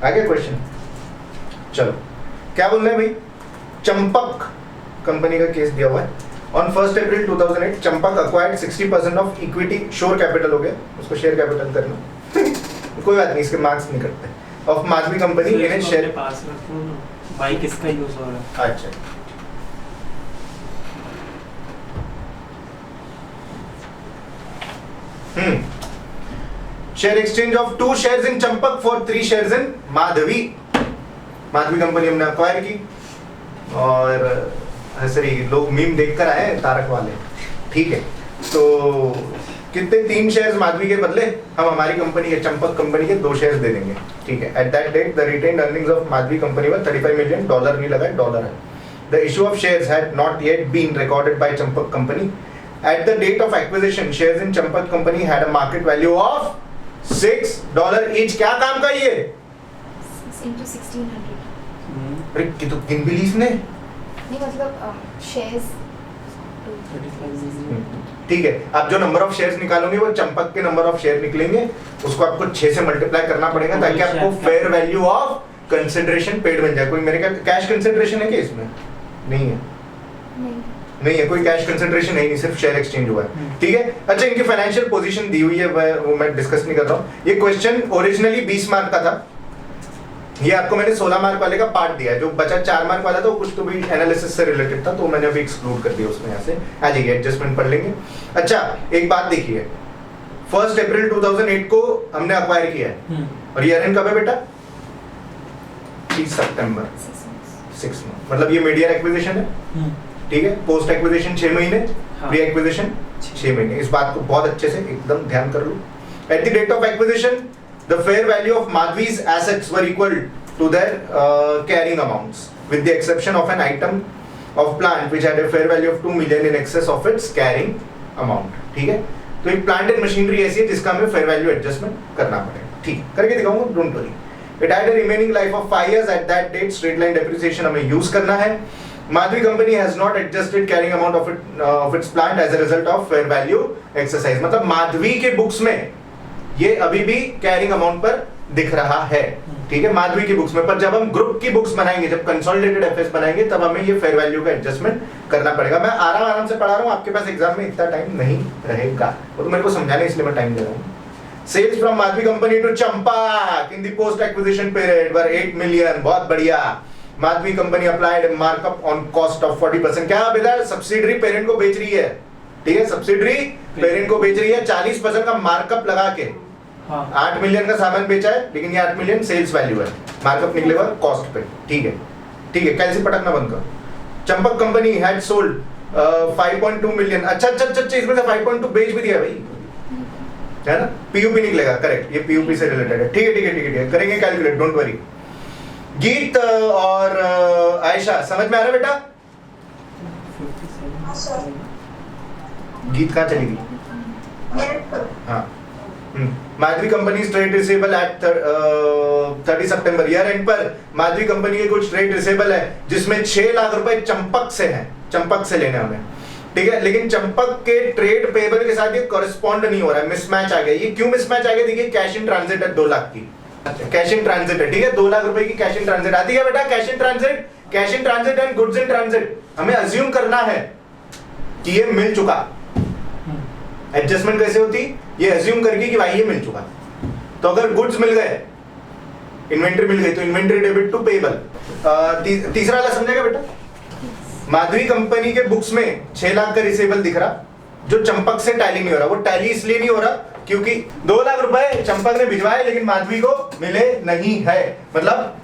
आगे क्वेश्चन, चलो क्या बोल रहे हैं भाई, चंपक कंपनी का केस दिया हुआ है। On 1 April 2008 Champak acquired 60% of equity, sure capital हो गया, उसको शेयर कैपिटल करना कोई बात नहीं, इसके मार्क्स नहीं कटते, of Madhavi company in share पास रखो ना, बाइक इसका यूज हो रहा है। अच्छा share exchange of 2 shares in Champak for 3 shares in Madhavi. Madhavi company हमने अक्वायर की और सॉरी लोग मीम देखकर आए तारक वाले, ठीक है, तो कितने 3 शेयर्स माधवी के बदले हम हमारी कंपनी के चंपक कंपनी के 2 शेयर्स दे देंगे, ठीक है। At that date the retained earnings of Madhavi company were $35 million, dollar नहीं लगा, डॉलर है। The issue of shares had not yet been recorded by Champak company. At the date of acquisition, shares in Champak company had a market value of $6 each. क्या काम का ये? 6 into 1600. अरे कि तो गिन भी ली इसने? नहीं मतलब shares. ठीक है, आप जो नंबर ऑफ शेयर्स निकालोगे वो चंपक के नंबर ऑफ शेयर निकलेंगे, उसको आपको 6 से मल्टीप्लाई करना पड़ेगा ताकि आपको fair value of consideration paid बन जाए। कोई मेरे का कैश कंसिडरेशन है क्या इसमें? नहीं है, नहीं है, कोई कैश कंसिडरेशन है नहीं, सिर्फ शेयर एक्सचेंज हुआ है, ठीक है। अच्छा, इनकी फाइनेंशियल पोजीशन दी हुई है, वो मैं डिस्कस नहीं कर रहा हूँ। ये क्वेश्चन ओरिजिनली 20 मार्क का था, ये आपको मैंने 16 मार्क वाले का पार्ट दिया है, जो बचा 4 मार्क वाला था वो कुछ तो भी एनालिसिस से रिलेटेड था, तो मैंने अभी एक्सक्लूड कर दिया उसमें। यहाँ से आ जाइए, एडजस्टमेंट पढ़ लेंगे। अच्छा, एक बात देखिए, 1 अप्रैल 2008 को हमने अक्वायर किया है और ईयर एंड कब है बेटा? 30 सितंबर, 6 मंथ, मतलब ये मीडिया एक्विजिशन है, ठीक है। पोस्ट एक्विजिशन 6 महीने, प्री एक्विजिशन 6 महीने। इस बात को बहुत अच्छे से एकदम ध्यान कर लो। At the date of acquisition the fair value of Madhavi's assets were equal to their carrying amounts with the exception of an item of plant which had a fair value of 2 million in excess of its carrying amount, ठीक है। तो एक plant and machinery ऐसी है जिसका हमें fair value adjustment करना पड़ेगा, ठीक, करके दिखाऊंगा, don't worry. It had a remaining life of 5 years at that date, straight line depreciation हमें यूज करना है। Madhvi company has not adjusted carrying amount of its plant as a result of fair value exercise. मतलब माधवी के books में ये अभी भी carrying amount पर दिख रहा है, ठीक है, माधवी की बुक्स में। पर जब हम ग्रुप की बुक्स बनाएंगे, जब कंसोलिडेटेड एफएस बनाएंगे, तब हमें ये फेयर वैल्यू का एडजस्टमेंट करना पड़ेगा। मैं आराम से पढ़ा रहा हूँ, आपके पास एग्जाम में इतना टाइम नहीं रहेगा, वो तो मेरे को समझाने इसलिए मैं टाइम दे रहा हूँ। Sales from Madhvi company to Champak in the post acquisition period were 8 million, बहुत बढ़िया। Madhvi company applied markup on cost of 40%। क्या बेटा, सब्सिडरी पेरेंट को बेच रही है, ठीक है, सब्सिडरी पेरेंट को बेच रही है 40% का मार्कअप लगा के। 8 मिलियन का सामान बेचा है, लेकिन ये 8 मिलियन सेल्स वैल्यू है, मार्कअप निकलेगा कॉस्ट पे, ठीक है, ठीक है। कैसे पटकना बंद कर। Champak company had sold 5.2 million. अच्छा, इसमें से 5.2 बेच भी दिया भाई, है ना, पीयूपी निकलेगा, करेक्ट, ये पीयूपी से रिलेटेड है, ठीक है, करेंगे कैलकुलेट, डोंट वरी। गीत और आयशा समझ में आ रहा है बेटा? गीत कहाँ चली गई? हाँ, Madhvi company trade receivable at 30 September, year end पर माधवी कंपनी के कुछ ट्रेड रिसेबल है जिसमें 6 लाख रुपए चंपक से हैं, चंपक से लेने हमें, ठीक है, लेकिन चंपक के ट्रेड पेबल के साथ ये कॉरेस्पॉन्ड नहीं हो रहा है, मिसमैच आ गया। ये क्यों मिसमैच आ गया? देखिए, कैश इन ट्रांजिट है 2 लाख की, कैश इन ट्रांजिट है, ठीक है, 2 लाख रुपए की कैश इन ट्रांजिट आती है बेटा। Cash in transit and goods in transit हमें अज्यूम करना है कि ये मिल चुका। एडजस्टमेंट कैसे होती? ये अज्यूम करके कि भाई ये मिल चुका। तो अगर गुड्स मिल गए, इन्वेंट्री मिल गई, तो इन्वेंट्री डेबिट टू पेबल। तीसरा वाला समझेगा बेटा? माधवी कंपनी के बुक्स में 6 लाख का रिसेबल दिख रहा, जो चंपक से टैली नहीं हो रहा। वो टैली इसलिए नहीं हो रहा क्योंकि 2 लाख रुपए चंपक ने भिजवाए लेकिन माधवी को मिले नहीं है। मतलब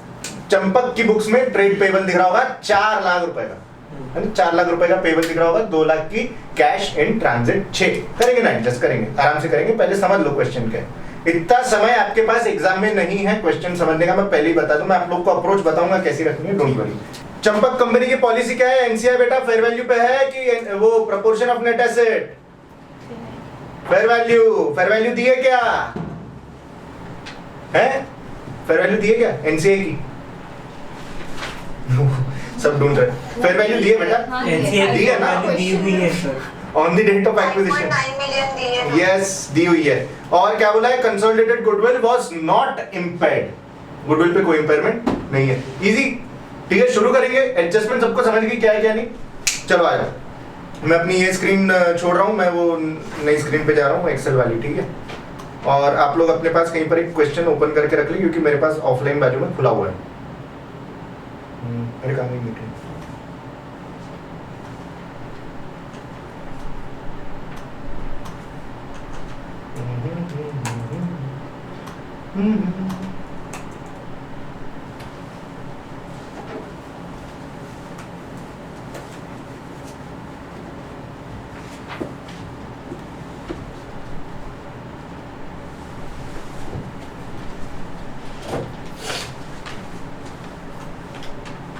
चंपक की बुक्स में ट्रेड पेबल दिख रहा होगा 4 लाख रुपए का, 4 लाख रुपए का पेबल दिख रहा होगा, 2 लाख की कैश इन ट्रांजिट 6। करेंगे ना, एडजस्ट करेंगे, आराम से करेंगे। पहले समझ लो क्वेश्चन क्या है। इतना समय आपके पास एग्जाम में नहीं है क्वेश्चन समझने का, मैं पहले ही बता दूं। मैं आप लोग को अप्रोच बताऊंगा कैसी रखनी है, डोंट वरी। चंपक कंपनी की पॉलिसी क्या है? एनसीआई बेटा फेयर वैल्यू पे है कि वो proportion of net asset? Fair value दी है क्या? है फेयर वैल्यू दी है क्या एनसीआई की? सब ढूंढ रहे। फेयर वैल्यू दी है बेटा? एनसीआई दी है ना, दी हुई है sir, on the date of acquisition. Yes, दी हुई है। और क्या बोला है? Consolidated goodwill was not impaired. Goodwill पे कोई इंपेयरमेंट नहीं है, इजी। ठीक है, शुरू करेंगे। एडजस्टमेंट सबको समझ गई क्या है क्या नहीं? चलो आ जाओ। मैं अपनी ये स्क्रीन छोड़ रहा हूँ, मैं वो नई स्क्रीन पे जा रहा हूँ, एक्सेल वाली। ठीक है, और आप लोग अपने पास कहीं पर एक क्वेश्चन ओपन करके रख लें, क्योंकि मेरे पास ऑफलाइन वैल्यू में खुला हुआ है। मेरे काम नहीं मीटिंग।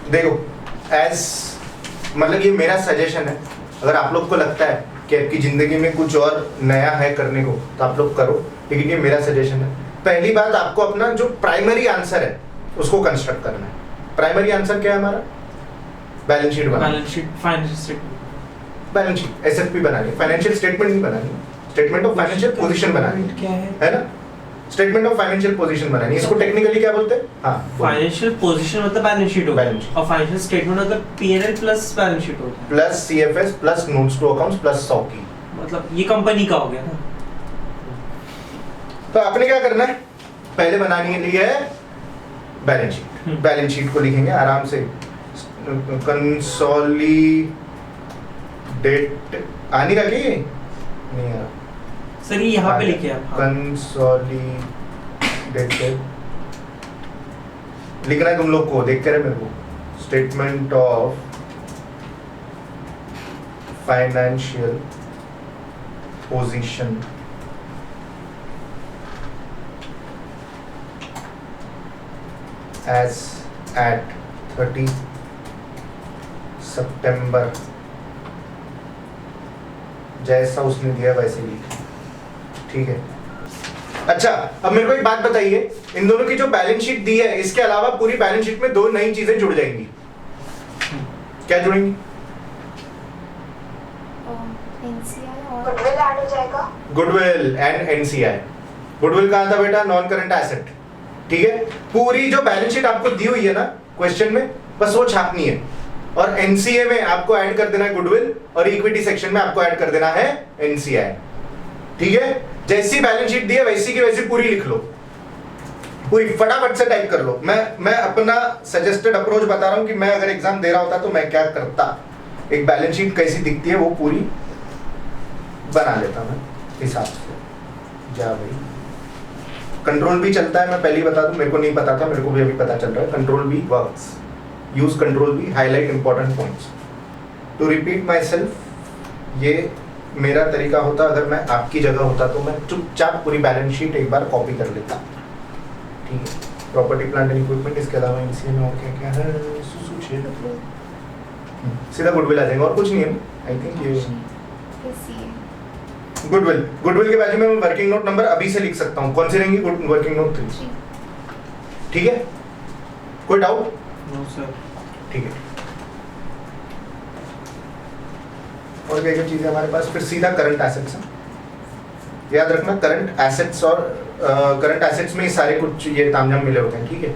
देखो, एज मतलब ये मेरा सजेशन है, अगर आप लोग को लगता है कि आपकी जिंदगी में कुछ और नया है करने को तो आप लोग करो, लेकिन ये मेरा सजेशन है। पहली बात, आपको अपना जो प्राइमरी आंसर है उसको कंस्ट्रक्ट करना है। प्राइमरी आंसर क्या है हमारा? बैलेंस शीट बनाना। Balance sheet, financial statement. Balance sheet, SFP बनानी है, फाइनेंशियल स्टेटमेंट नहीं बनानी, स्टेटमेंट ऑफ फाइनेंशियल पोजीशन बनानी है। क्या है ना? स्टेटमेंट ऑफ फाइनेंशियल पोजीशन बनानी है। इसको टेक्निकली क्या बोलते हैं? हाँ, फाइनेंशियल पोजीशन मतलब बैलेंस शीट होता बैलेंस है, शीट। और फाइनेंशियल स्टेटमेंट मतलब पीएनएल प्लस बैलेंस शीट होता है, plus CFS plus notes to accounts plus SOCIE. मतलब ये कंपनी का हो गया ना। तो आपने क्या करना है? पहले बनानी है लिए है बैलेंस शीट। बैलेंस शीट को लिखेंगे आराम से, कंसोलिडेट आनी रखी नहीं यार, सर ये यहाँ पे लिखे आप। कंसोलिडेटेड लिखना है तुम लोग को, देख कर मेरे को। Statement of financial position as at 30 सितंबर, जैसा उसने दिया वैसे ही। ठीक है, अच्छा अब मेरे को एक बात बताइए, इन दोनों की जो बैलेंस शीट दी है, इसके अलावा पूरी बैलेंस शीट में दो नई चीजें जुड़ जाएंगी। क्या जुड़ेंगी? NCI और गुडविल ऐड हो जाएगा। Goodwill and NCI. गुडविल कहाँ था बेटा? Non current asset. ठीक है, पूरी जो बैलेंस शीट आपको दी हुई है ना क्वेश्चन में, बस वो छापनी है, और एनसीए में आपको ऐड कर देना है गुडविल, और इक्विटी सेक्शन में आपको ऐड कर देना है एनसीआई। ठीक है, जैसी बैलेंस शीट दी है वैसी की वैसी पूरी लिख लो, पूरी फटाफट से टाइप कर लो। मैं अपना सजेस्टेड अप्रोच बता रहा हूं कि मैं अगर एग्जाम दे रहा होता तो मैं क्या करता। एक बैलेंस शीट कैसी दिखती है वो पूरी बना लेता मैं हिसाब से। जा भाई, कंट्रोल भी चलता है, मैं पहले ही बता दूं, मेरे को नहीं पता था, मेरे को भी अभी पता चल रहा है। कंट्रोल भी वर्क्स, यूज कंट्रोल भी, highlight important points. To repeat myself, ये मेरा तरीका होता। अगर मैं आपकी जगह होता तो मैं चुपचाप पूरी बैलेंस शीट एक बार कॉपी कर लेता। ठीक है, प्रॉपर्टी प्लांट एंड इक्विपमेंट, इसके अलावा एनसीए में और क्या क्या है? सीधा गुडविल आ जाएगा, और कुछ नहीं है। आई थिंक ये गुडविल। गुडविल के बाजू में मैं वर्किंग नोट नंबर अभी से लिख सकता हूँ। कौन सी रहेंगी? Working note 3। ठीक है, कोई डाउट? No sir. ठीक है, और क्या क्या चीजें हमारे पास? फिर सीधा करंट एसेट्स है, याद रखना। करंट एसेट्स और करंट एसेट्स में सारे कुछ ये तामझाम मिले होते हैं। ठीक है,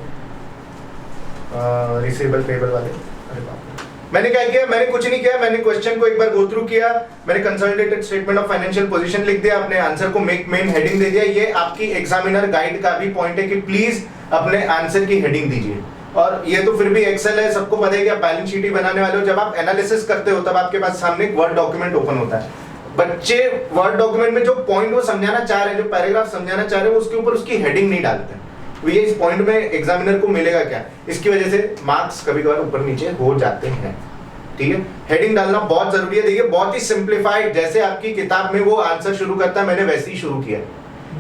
रिसीवेबल पेबल वाले। अरे बाप रे, मैंने क्या किया? मैंने कुछ नहीं किया, मैंने क्वेश्चन को एक बार गो थ्रू किया, मैंने consolidated statement of financial position लिख दिया, अपने आंसर को मेक मेन हेडिंग दे दिया। ये आपकी एग्जामिनर गाइड का भी पॉइंट है कि प्लीज अपने आंसर की हेडिंग दीजिए। और ये तो फिर भी एक्सेल है, सबको पता है कि आप बैलेंस शीट ही बनाने वाले हो। जब आप एनालिसिस करते हो तब आपके पास सामने एक वर्ड डॉक्यूमेंट ओपन होता है। बच्चे वर्ड डॉक्यूमेंट में जो पॉइंट वो समझाना चाह रहे हैं, जो पैराग्राफ समझाना चाह रहे हैं, उसके ऊपर उसकी हेडिंग नहीं डालते हैं। तो ये इस पॉइंट में एग्जामिनर को मिलेगा क्या? इसकी वजह से मार्क्स कभी कभार ऊपर नीचे हो जाते हैं। ठीक है, हेडिंग डालना बहुत जरूरी है। देखिए, बहुत ही सिंप्लीफाइड, जैसे आपकी किताब में वो आंसर शुरू करता है, मैंने वैसे ही शुरू किया।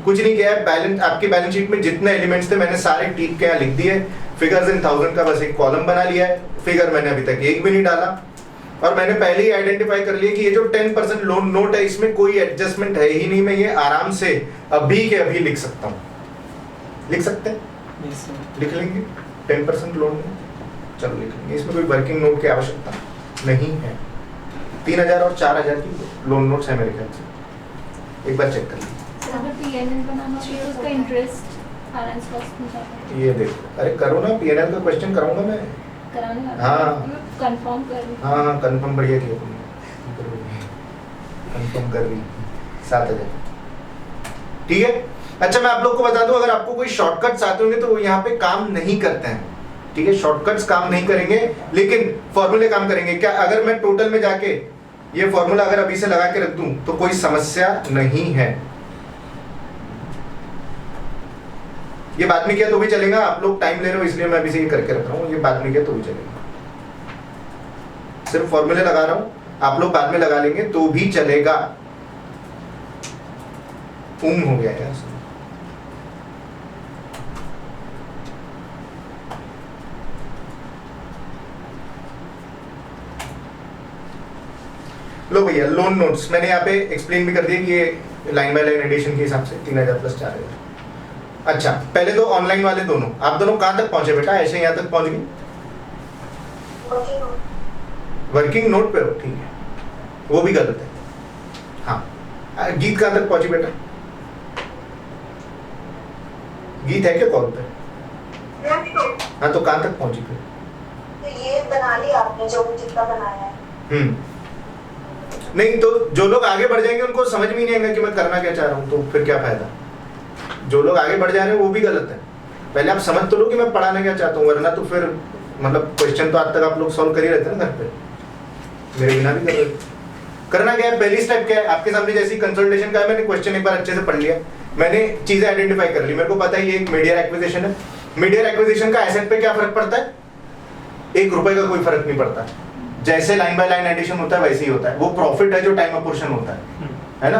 कुछ नहीं किया है। बैलेंस, आपकी बैलेंस शीट में जितने एलिमेंट्स थे मैंने सारे टीक के यहाँ लिख दिए। फिगर्स इन 1000 का बस एक कॉलम बना लिया है। फिगर मैंने अभी तक एक भी नहीं डाला, और मैंने पहले ही आइडेंटिफाई कर लिया कि ये जो 10% लोन नोट है, इसमें कोई एडजस्टमेंट है ही नहीं। मैं ये आराम से अभी के अभी लिख सकता हूँ। लिख सकते हैं? Yes sir. लिख लेंगे 10% लोन में। चलो लिख लेंगे, इसमें कोई वर्किंग नोट की आवश्यकता नहीं है। 3000 और 4000 की लोन नोट्स है मेरे ख्याल से, एक बार चेक कर लीजिए। अगर पीएनएल बनाना चाहिए तो उसका इंटरेस्ट फाइनेंस कॉस्ट में जाता है। ये देखो, अरे करो ना, पीएनएल का क्वेश्चन कराऊंगा मैं। कराने का हाँ। मैं कंफर्म कर रही हूँ। हाँ कंफर्म बढ़िया किया तुमने, कंफर्म कर रही 7,000। ठीक है। अच्छा मैं आप लोग को बता दूं, अगर आपको कोई शॉर्टकट्स आते होंगे तो वो यहाँ पे काम नहीं करते हैं। ठीक है, शॉर्टकट्स काम नहीं करेंगे लेकिन फॉर्मूले काम करेंगे। क्या अगर मैं टोटल में जाके ये फॉर्मूला अगर अभी से लगा के रख दूं तो कोई समस्या नहीं है। ये बाद में किया तो भी चलेगा, आप लोग टाइम ले रहे हो इसलिए मैं अभी से ये करके रख रहा हूँ। ये बाद में किया तो भी चलेगा, सिर्फ फॉर्मूले लगा रहा हूँ, आप लोग बाद में लगा लेंगे तो भी चलेगा। हो गया यार। लो भैया, लोन नोट्स मैंने यहाँ पे एक्सप्लेन भी कर दिया कि ये लाइन बाय लाइन एडिशन के हिसाब से 3,000 प्लस 4,000। अच्छा पहले तो ऑनलाइन वाले दोनों, आप दोनों कहाँ तक पहुंचे बेटा? ऐसे यहाँ तक पहुंच गए, वर्किंग नोट पे हो, ठीक है, वो भी गलत है। हाँ गीत कहाँ तक पहुंची बेटा? गीत है क्या कॉल पे? हाँ तो कहाँ तक पहुंची फिर? तो ये बना लिया आपने जो जितना बनाया है। नहीं तो जो लोग आगे बढ़ जाएंगे उनको समझ में नहीं आएगा कि मैं करना क्या चाह रहा हूँ, तो फिर क्या फायदा। जो लोग आगे बढ़ जा रहे हैं वो भी गलत है। पहले आप समझ तो लो कि मैं पढ़ाना क्या चाहता हूँ, वरना तो फिर मतलब क्वेश्चन तो आज तक आप लोग सॉल्व कर ही रहते हैं ना घर पे, मेरे बिना भी कर रहे। करना क्या है, पहली स्टेप क्या है आपके सामने, जैसी कंसल्टेशन का है, मैंने क्वेश्चन एक बार अच्छे से पढ़ लिया, मैंने चीजें आइडेंटिफाई कर ली, मेरे को पता है ये एक मीडिया एक्विजिशन है। मीडिया एक्विजिशन का एसेट पे क्या फर्क पड़ता है? 1 रुपए का कोई फर्क नहीं पड़ता। जैसे लाइन बाय लाइन एडिशन होता है वैसे ही होता है, वो प्रॉफिट है जो टाइम अपोर्शन होता है ना,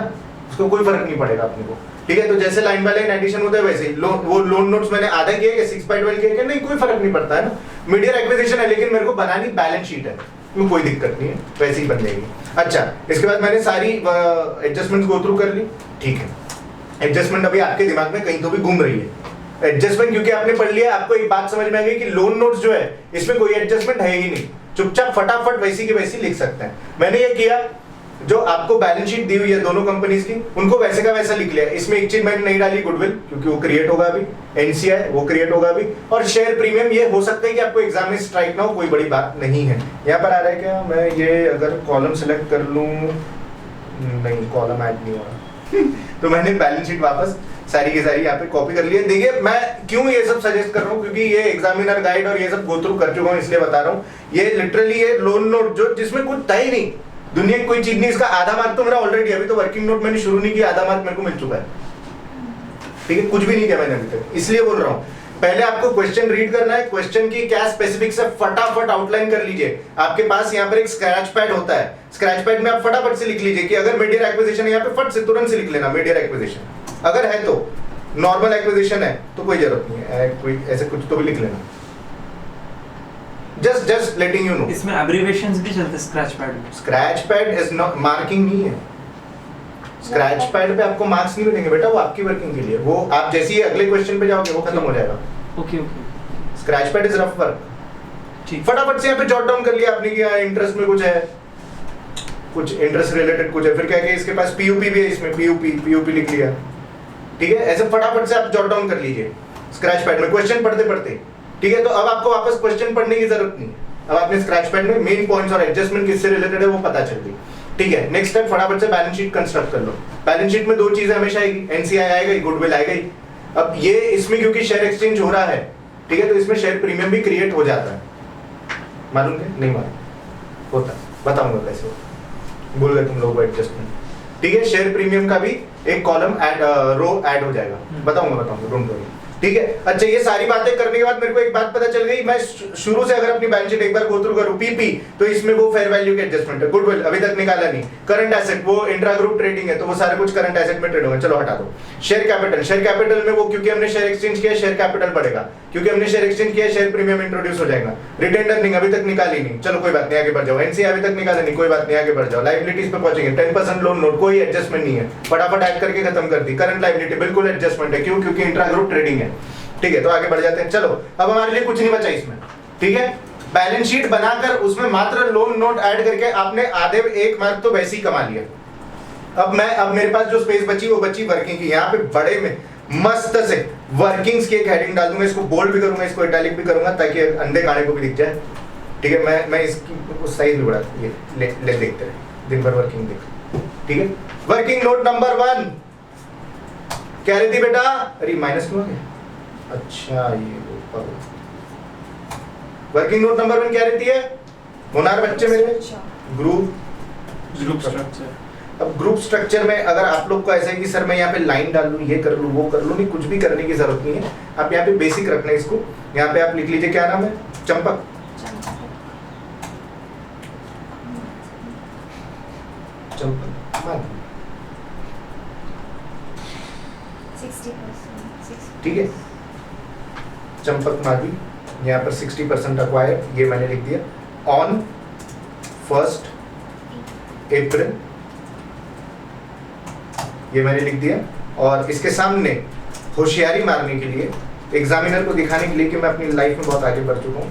उसको कोई फर्क नहीं पड़ेगा अपने को। ठीक है, तो जैसे लाइन बाय लाइन एडिशन होता है वैसे ही वो लोन नोट्स मैंने आधा किया या 6/12 किया, नहीं कोई फर्क नहीं पड़ता है ना। मीडिया एक्विजिशन है लेकिन मेरे को बनानी बैलेंस शीट है, तो कोई दिक्कत नहीं है, वैसे ही बन जाएगी। अच्छा इसके बाद मैंने सारी एडजस्टमेंट्स गो थ्रू कर ली। ठीक है, एडजस्टमेंट अभी आपके दिमाग में कहीं तो भी घूम रही है। एडजस्टमेंट क्योंकि आपने पढ़ लिया, आपको एक बात समझ में आ गई कि लोन नोट्स जो है इसमें कोई एडजस्टमेंट है ही नहीं, चुपचाप फटाफट वैसी की वैसी लिख सकते हैं। मैंने ये किया, जो आपको बैलेंस शीट दी हुई है दोनों कंपनीज की उनको वैसे का वैसा लिख लिया। इसमें एक चीज मैंने नहीं डाली, गुडविल, क्योंकि वो क्रिएट होगा अभी, एनसीआई वो क्रिएट होगा अभी, और शेयर प्रीमियम ये हो सकता है कि आपको एग्जाम में स्ट्राइक ना हो, कोई बड़ी बात नहीं है। यहाँ पर आ रहा है क्या, मैं ये अगर कॉलम सेलेक्ट कर लूं, नहीं कॉलम ऐड नहीं हो रहा तो मैंने बैलेंस शीट वापस सारी की सारी यहाँ पे कॉपी कर लिया। देखिए मैं क्यों ये सब सजेस्ट कर रहा हूँ, क्योंकि ये एग्जामिनर गाइड और ये सब गो थ्रू कर चुका हूँ, इसलिए बता रहा हूँ। ये लिटरली ये लोन नोट जो जिसमें कुछ था ही नहीं, दुनिया की कोई चीज नहीं, इसका आधा मार्क तो मेरा ऑलरेडी, अभी तो वर्किंग नोट मैंने शुरू नहीं किया, आधा मार्क मेरे को मिल चुका है। ठीक है, कुछ भी नहीं किया मैंने अभी तक, इसलिए बोल रहा हूँ। पहले आपको क्वेश्चन रीड करना है, क्वेश्चन की क्या स्पेसिफिक्स है फटाफट आउटलाइन कर लीजिए। आपके पास यहाँ पर एक स्क्रैच पैड होता है, स्क्रैच पैड में आप फटाफट से लिख लीजिए कि अगर मीडिया एक्विजिशन है, यहाँ पे फट से तुरंत से लिख लेना मीडिया एक्विजिशन, अगर है तो। नॉर्मल एक्विजिशन है तो कोई जरूरत नहीं है, कोई ऐसे कुछ तो भी लिख लेना, जस्ट लेटिंग यू नो। इसमें एब्रिविएशंस भी चलते हैं स्क्रैच पैड में? Scratch pad is not marking, नहीं है। स्क्रैच पैड पे आपको मार्क्स नहीं मिलेंगे बेटा, वो आपकी वर्किंग के लिए, वो आप जैसे ही अगले क्वेश्चन पे जाओगे वो खत्म हो जाएगा। Okay okay, scratch pad is rough work. ठीक, फटाफट से यहाँ पे जॉट डाउन कर लिया आपने, क्या इंटरेस्ट में कुछ है, कुछ इंटरेस्ट रिलेटेड कुछ है, फिर क्या क्या इसके पास पीयूपी भी है, इसमें पीयूपी लिख लिया। ठीक है, ऐसे फटाफट से आप जॉट डाउन कर लीजिए स्क्रैच पैड में क्वेश्चन पढ़ते पढ़ते। ठीक है, तो अब आपको वापस क्वेश्चन पढ़ने की जरूरत नहीं, अब आपने स्क्रैच पैड में मेन पॉइंट्स और एडजस्टमेंट किससे रिलेटेड है वो पता चल गई। ठीक है, नेक्स्ट स्टेप फटाफट से बैलेंस शीट कंस्ट्रक्ट कर लो। बैलेंस शीट में 2 चीजें हमेशा आएगी, एनसीआई आएगा, गुडविल आएगा ही। अब ये इसमें क्योंकि शेयर एक्सचेंज हो रहा है, ठीक है, तो इसमें शेयर प्रीमियम भी क्रिएट हो जाता है। मालूम है? नहीं मालूम होता, बताऊंगा कैसे, भूल गए तुम लोग एडजस्टमेंट। ठीक है, शेयर प्रीमियम का भी एक कॉलम रो ऐड हो जाएगा, बताऊंगा डोंट वरी। ठीक है, अच्छा ये सारी बातें करने के बाद मेरे को एक बात पता चल गई, मैं शुरू से अगर अपनी बैलेंस शीट एक बार गो थ्रू करूं, पीपी तो इसमें वो फेयर वैल्यू के एडजस्टमेंट है, गुडविल अभी तक निकाला नहीं, करंट एसेट वो इंट्रा ग्रुप ट्रेडिंग है तो वो सारे कुछ करंट एसेट में ट्रेड होगा, चलो हटा दो। शेयर कैपिटल में वो क्योंकि हमने शेयर एक्सचेंज किया शेयर कैपिटल बढ़ेगा, क्योंकि हमने शेयर एक्सचेंज किया शेयर प्रीमियम इंट्रोड्यूस हो जाएगा। रिटेन अर्निंग अभी तक निकाली नहीं, चलो कोई बात नहीं आगे बढ़ जाओ। एनसीआई अभी तक निकाला नहीं, कोई बात नहीं आगे बढ़ जाओ। लायबिलिटीज पे पहुंचेंगे, 10% लोन नोट, कोई एडजस्टमेंट नहीं है, फटाफट ऐड करके खत्म कर दी। करंट लायबिलिटी बिल्कुल एडजस्टमेंट है, क्यों? क्योंकि इंट्रा ग्रुप ट्रेडिंग है। ठीक है, तो आगे बढ़ जाते हैं। चलो अब हमारे लिए कुछ नहीं बचा इसमें। ठीक है, बैलेंस शीट बनाकर उसमें मात्र लोन नोट ऐड करके आपने आधे 1 मार्क तो वैसे ही कमा लिया। अब मेरे पास जो स्पेस बची वो बची वर्किंग की। यहाँ पे मस्त से वर्किंग्स की एक हेडिंग डाल दूंगा, इसको बोल्ड भी करूंगा, इसको इटैलिक भी करूंगा ताकि अंधे काने को भी दिख जाए। ठीक है, मैं इसकी साइज भी बढ़ा दूं, ये ले देखते रहे दिन भर वर्किंग देख। ठीक है, वर्किंग नोट नंबर 1 क्या रहती बेटा? अरे माइनस क्यों आ गया? अच्छा ये वर्किंग नोट नंबर 1 क्या रहती है होनार बच्चे मेरे? Group structure. अब ग्रुप स्ट्रक्चर में अगर आप लोग को ऐसा है कि सर मैं यहाँ पे लाइन डाल लूँ, ये कर लूँ, वो कर लूँ, नहीं, कुछ भी करने की जरूरत नहीं है। आप यहाँ पे बेसिक रखना है इसको। यहाँ पे आप लिख लीजिए क्या नाम है? चंपक। चंपक माधवी। 60%। ठीक है, चंपक माधवी। यहाँ पर 60% अक्वायर, ये मैंने लिख दिया। ऑन 1 अप्रैल, ये मैंने लिख दिया। और इसके सामने होशियारी मारने के लिए, एग्जामिनर को दिखाने के लिए कि मैं अपनी लाइफ में बहुत आगे बढ़ चुका हूँ,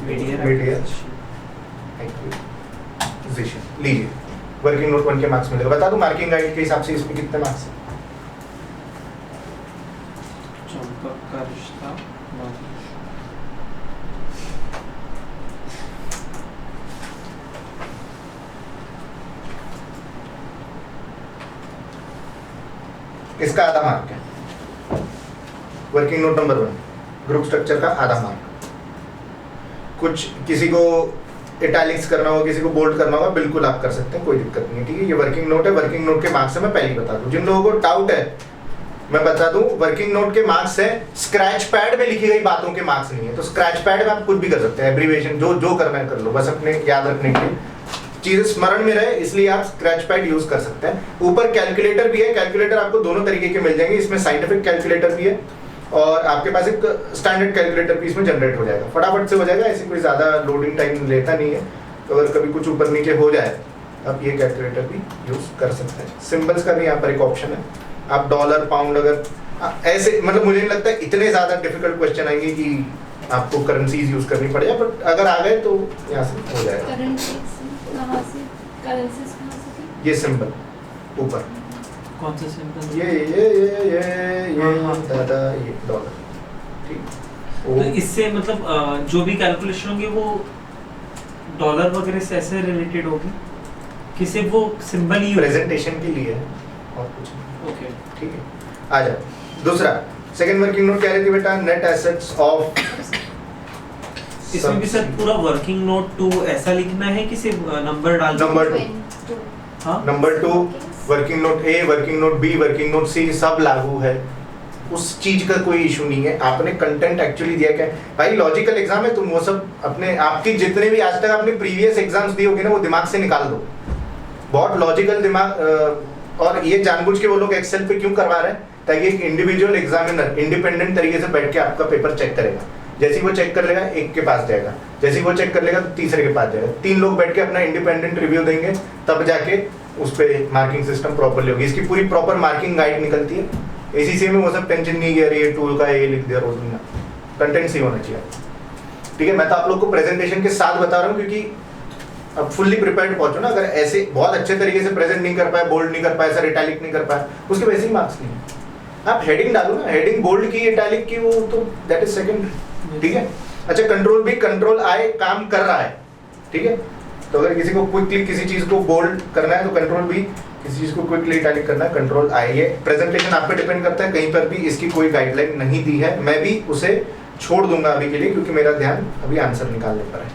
मीडिया लीजिए। वर्किंग नोट 1 के मार्क्स मिलेगा। बता दूं मार्किंग गाइड के हिसाब से इसमें कितने मार्क्स हैं? चंपक का रिश्ता इसका आधा मार्क है। Working note number 1 group structure का आधा मार्क। कुछ किसी को इटैलिक्स करना होगा, किसी को बोल्ड करना होगा, बिल्कुल आप कर सकते हैं, कोई दिक्कत नहीं है। ठीक है, ये वर्किंग नोट है। वर्किंग नोट के मार्क्स है, मैं पहले ही बता दूं, जिन लोगों को डाउट है मैं बता दूं, वर्किंग नोट के मार्क्स है, स्क्रैच पैड में लिखी गई बातों के मार्क्स नहीं है। तो स्क्रैच पैड में आप कुछ भी कर सकते हैं, एब्रीविएशन जो करना है कर लो, बस अपने याद रखने के लिए चीजें स्मरण में रहे, इसलिए आप स्क्रैच पैड यूज कर सकते हैं। ऊपर कैलकुलेटर भी है। कैलकुलेटर आपको दोनों तरीके के मिल जाएंगे, इसमें साइंटिफिक कैलकुलेटर भी है और आपके पास एक स्टैंडर्ड कैलकुलेटर भी इसमें जनरेट हो जाएगा, फटाफट से हो जाएगा, ऐसी कोई ज्यादा लोडिंग टाइम लेता नहीं है। तो अगर कभी कुछ ऊपर नीचे हो जाए, आप ये कैलकुलेटर भी यूज कर सकते हैं। सिंबल्स का भी यहाँ पर एक ऑप्शन है, आप डॉलर पाउंड अगर ऐसे, मतलब मुझे नहीं लगता इतने ज्यादा डिफिकल्ट क्वेश्चन आएंगे कि आपको करेंसीज यूज करनी पड़ेगा, बट अगर आ गए तो यहाँ से हो जाएगा। ये सिंबल ऊपर, कौन सा सिंबल? ये हाँ। दादा, ये डॉलर। ठीक, तो इससे मतलब जो भी कैलकुलेशन होंगे वो डॉलर वगैरह से ऐसे रिलेटेड होगी कि सिर्फ वो सिंबल ही प्रेजेंटेशन के लिए है और कुछ नहीं। ओके, ठीक है, आ जाओ। दूसरा सेकंड वर्किंग नोट क्या रहती है बेटा? Net assets of. इसमें भी सर पूरा वर्किंग नोट 2 ऐसा लिखना है कि सिर्फ नंबर डाल दो? नंबर 2, हाँ, number 2 working note A, working note B, working note C सब लागू है, उस चीज का कोई इशू नहीं है। आपने कंटेंट एक्चुअली दिया क्या है भाई? लॉजिकल एग्जाम है, तुम वो सब अपने आपकी जितने भी आज तक आपने प्रीवियस एग्जाम्स दिए होंगे ना, वो दिमाग से निकाल दो। बहुत लॉजिकल दिमाग। और ये जानबूझ के वो लोग एक्सेल पे क्यों करवा रहे हैं? ताकि एक इंडिविजुअल एग्जामिनर इंडिपेंडेंट तरीके से बैठ के आपका पेपर चेक करेगा। जैसे वो चेक कर लेगा, एक के पास जाएगा, जैसे वो चेक कर लेगा तो तीसरे के पास जाएगा, 3 लोग बैठ के अपना इंडिपेंडेंट रिव्यू देंगे, तब जाके उस पे मार्किंग सिस्टम प्रॉपर्ली होगी। इसकी पूरी प्रॉपर मार्किंग गाइड निकलती है। एसीसी में वो सब टेंशन नहीं है, ये टूल का ये लिख दिया रोज में, कंटेंट ही होना चाहिए। ठीक है, मैं तो आप लोग को प्रेजेंटेशन के साथ बता रहा हूँ, क्योंकि अब फुल्ली प्रिपेयर्ड पहुंचो ना। अगर ऐसे बहुत अच्छे तरीके से प्रेजेंट नहीं कर पाए, बोल्ड नहीं कर पाए, सर इटैलिक नहीं कर पाए, उसके वैसे ही मार्क्स नहीं है। आप हेडिंग डालो ना, हेडिंग बोल्ड की, इटैलिक की, वो तो दैट इज सेकंड। ठीक है, अच्छा कंट्रोल भी, कंट्रोल आई काम कर रहा है। ठीक है, तो अगर किसी को क्विकली किसी चीज को बोल्ड करना है तो कंट्रोल भी, किसी चीज को क्विकली इटैलिक करना है कंट्रोल आई। ये प्रेजेंटेशन आप पे डिपेंड करता है, कहीं पर भी इसकी कोई गाइडलाइन नहीं दी है, मैं भी उसे छोड़ दूंगा अभी के लिए, क्योंकि मेरा ध्यान अभी आंसर निकालने पर है।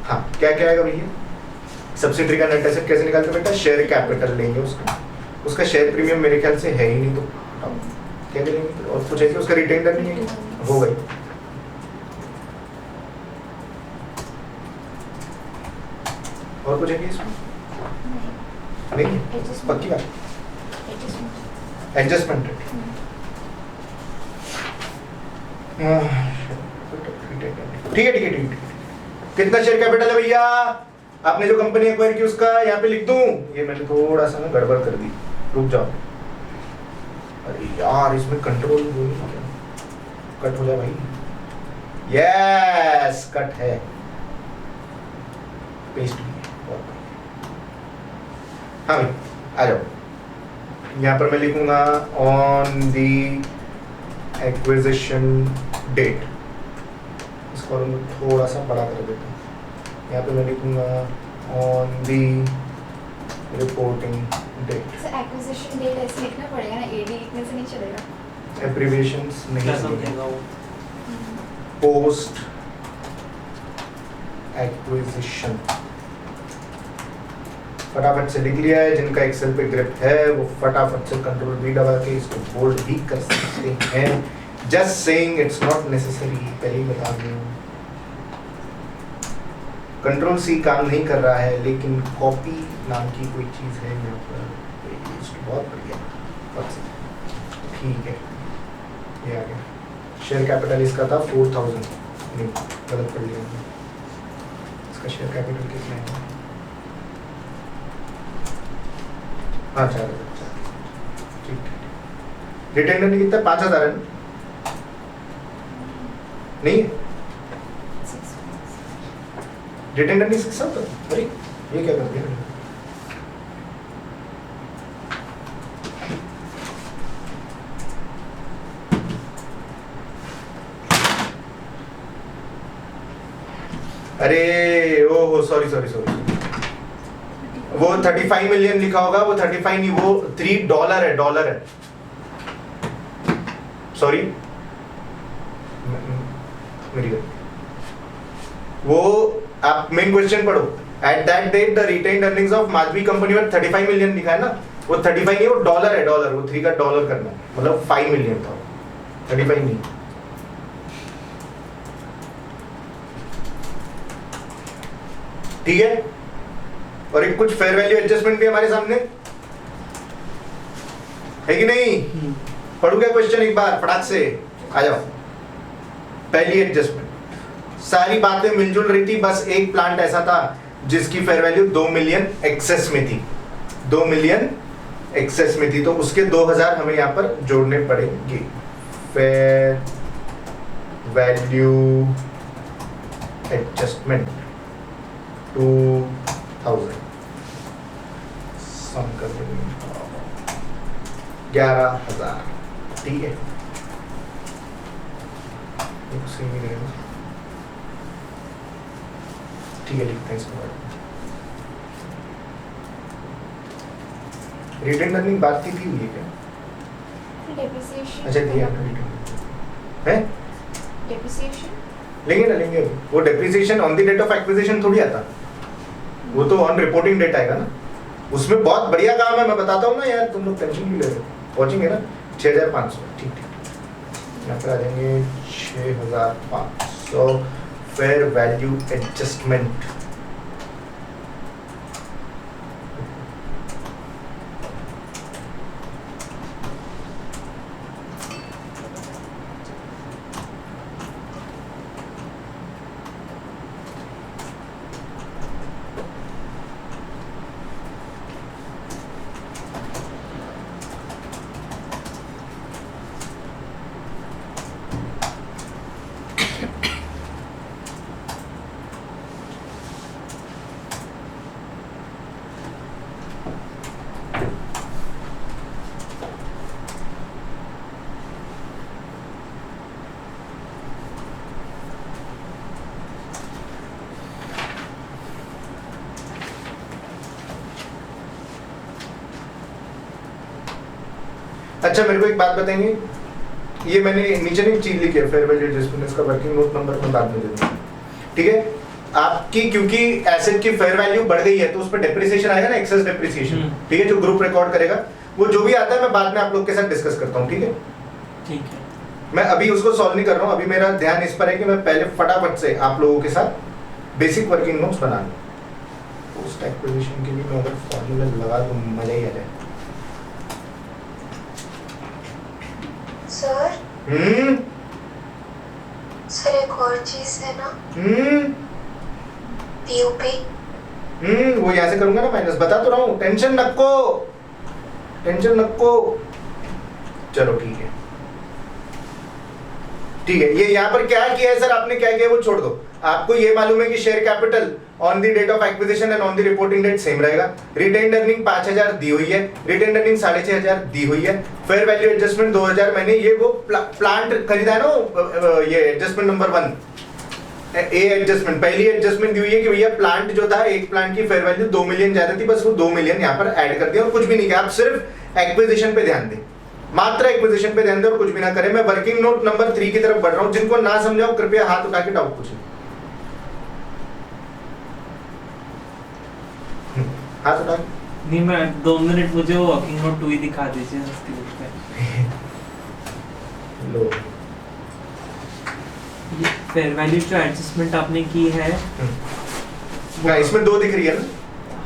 हाँ, क्या क्या आएगा भैया? सब्सिडरी का नेट एसेट कैसे निकालते बेटा? शेयर कैपिटल लेंगे उसका शेयर प्रीमियम मेरे ख्याल से है ही नहीं, तो क्या करेंगे? और कुछ है कि उसका रिटेंडर नहीं है, हो गई। और कुछ है कि इसमें नहीं? पक्की बात, एडजस्टमेंट रेट। ठीक है ठीक है ठीक है। कितना शेयर कैपिटल है भैया? आपने जो कंपनी एक्वायर की उसका यहाँ पे लिख दूं? ये मैंने थोड़ा सा ना गड़बड़ कर दी, रुक जाओ। अरे यार इसमें कंट्रोल कट हो जाए भाई। यस कट है, पेस्ट भी है। हाँ भाई आ जाओ। यहाँ पर मैं लिखूंगा ऑन दी एक्विजिशन डेट, इस कॉलम को थोड़ा सा बड़ा कर देता हूँ। यहाँ पे मैं लिखूंगा on the reporting date. Acquisition date ऐसे लिखना पड़ेगा ना, एडी लिखने से नहीं चलेगा। एब्रिविएशंस नहीं क्या चलेंगे। समझेगा वो? पोस्ट एक्विजिशन फटाफट से लिख लिया है। जिनका एक्सेल पे ग्रिप है वो फटाफट से कंट्रोल V दबा के इसको बोल्ड भी कर सकते हैं। Just saying it's not necessary, पहले ही बता दूं। कंट्रोल C काम नहीं कर रहा है, लेकिन कॉपी नाम की कोई चीज है यहाँ पर, बहुत बढ़िया, ठीक है। ये आ गया। शेयर कैपिटल इसका था 4000, नहीं गलत पढ़ लिया मैंने। इसका शेयर कैपिटल कितना है? हाँ 4000, ठीक है। रिटेन अर्निंग कितना? 5000 है ना? नहीं रिटेन अर्निंग 6,000। अरे ये क्या कर दिया? अरे ओहो सॉरी, वो 35 मिलियन लिखा होगा, वो 35 नहीं, वो $3 है, डॉलर है, सॉरी मेरी गलती। वो आप मेन क्वेश्चन पढ़ो। At that date the retained earnings of Madhavi company में 35 मिलियन लिखा है ना, वो 35 नहीं, वो डॉलर है, डॉलर। वो 3 का डॉलर करना है, मतलब 5 मिलियन था, 35 नहीं। ठीक है। और एक कुछ फेयर वैल्यू एडजस्टमेंट भी हमारे सामने है कि नहीं? पढ़ू क्या क्वेश्चन एक बार फटाक से, आ जाओ। पहली एडजस्टमेंट, सारी बातें मिलजुल रही थी, बस एक प्लांट ऐसा था जिसकी फेयर वैल्यू 2 मिलियन एक्सेस में थी, 2 मिलियन एक्सेस में थी, तो उसके 2000 हमें यहाँ पर जोड़ने पड़ेंगे। फेयर वैल्यू एडजस्टमेंट 2000 सम कर देंगे 11,000, ठीक है। ठीक है, लिखते हैं इसको। रिटेन अर्निंग बात की थी ये क्या? डेप्रिसिएशन। अच्छा दिया है, डेप्रिसिएशन लेंगे ना, लेंगे। वो depreciation on the date of acquisition थोड़ी आता, वो तो ऑन रिपोर्टिंग डेट आएगा ना। उसमें बहुत बढ़िया काम है, मैं बताता हूँ ना यार, तुम लोग टेंशन क्यों ले रहे हो? पहुंचेंगे ना 6500, ठीक ठीक। यहाँ पर आ जाएंगे 6500 फेयर वैल्यू एडजस्टमेंट। अच्छा मेरे को एक बात बताएंगे, ये मैंने नीचे नहीं चीज लिखी है फेयर वैल्यू एडजस्टमेंट, इसका वर्किंग नोट नंबर मैं बाद में दे दूंगा, ठीक है। आपकी क्योंकि एसेट की फेयर वैल्यू बढ़ गई है तो उस पर डेप्रिसिएशन आएगा ना, एक्सेस डेप्रिसिएशन, ठीक है, जो ग्रुप रिकॉर्ड करेगा, वो जो भी आता है मैं बाद में आप लोग के साथ डिस्कस करता हूँ, ठीक है। ठीक है, मैं अभी उसको सॉल्व नहीं कर रहा हूँ, अभी मेरा ध्यान इस पर है कि मैं पहले फटाफट से आप लोगों के साथ बेसिक वर्किंग नोट्स बना लूँ। पोस्ट एक्विजिशन के लिए मैं अगर फॉर्मूला लगा तो मजा ही आ जाए। सर सर एक और चीज है ना, पीओपी। वो यहाँ से करूंगा ना माइनस, बता तो रहा हूँ, टेंशन नको, टेंशन नको। चलो ठीक है, ठीक है, ये यहाँ पर क्या किया है सर, आपने क्या किया वो छोड़ दो। आपको ये मालूम है कि share capital on the date of acquisition and on the reporting date same रहेगा। रिटेन्ड अर्निंग 5000 दी हुई है, रिटेन्ड अर्निंग 6500 दी हुई है। फेयर वैल्यू एडजस्टमेंट 2000, मैंने ये वो प्लांट खरीदा है ना, ये एडजस्टमेंट नंबर 1 ए एडजस्टमेंट, पहली एडजस्टमेंट दी हुई है कि भैया प्लांट जो था, एक प्लांट की फेयर वैल्यू 2 मिलियन ज्यादा थी, बस वो 2 मिलियन यहाँ पर ऐड कर दिया और कुछ भी नहीं किया। आप सिर्फ एक्विजिशन पे ध्यान दें, मात्र एक्विजिशन पे ध्यान दें और कुछ भी ना करें। मैं वर्किंग नोट नंबर 3 की तरफ बढ़ रहा हूं। जिनको ना समझाऊं कृपया हाथ उठा के डाउट पूछें। हाथ उठा के। नहीं, मैं 2 मिनट मुझे वो वर्किंग नोट 2 ही दिखा दीजिए उसके ऊपर। लो, ये फेयर वैल्यू जो एडजस्टमेंट आपने की है क्या इसमें 2 दिख रही है ना?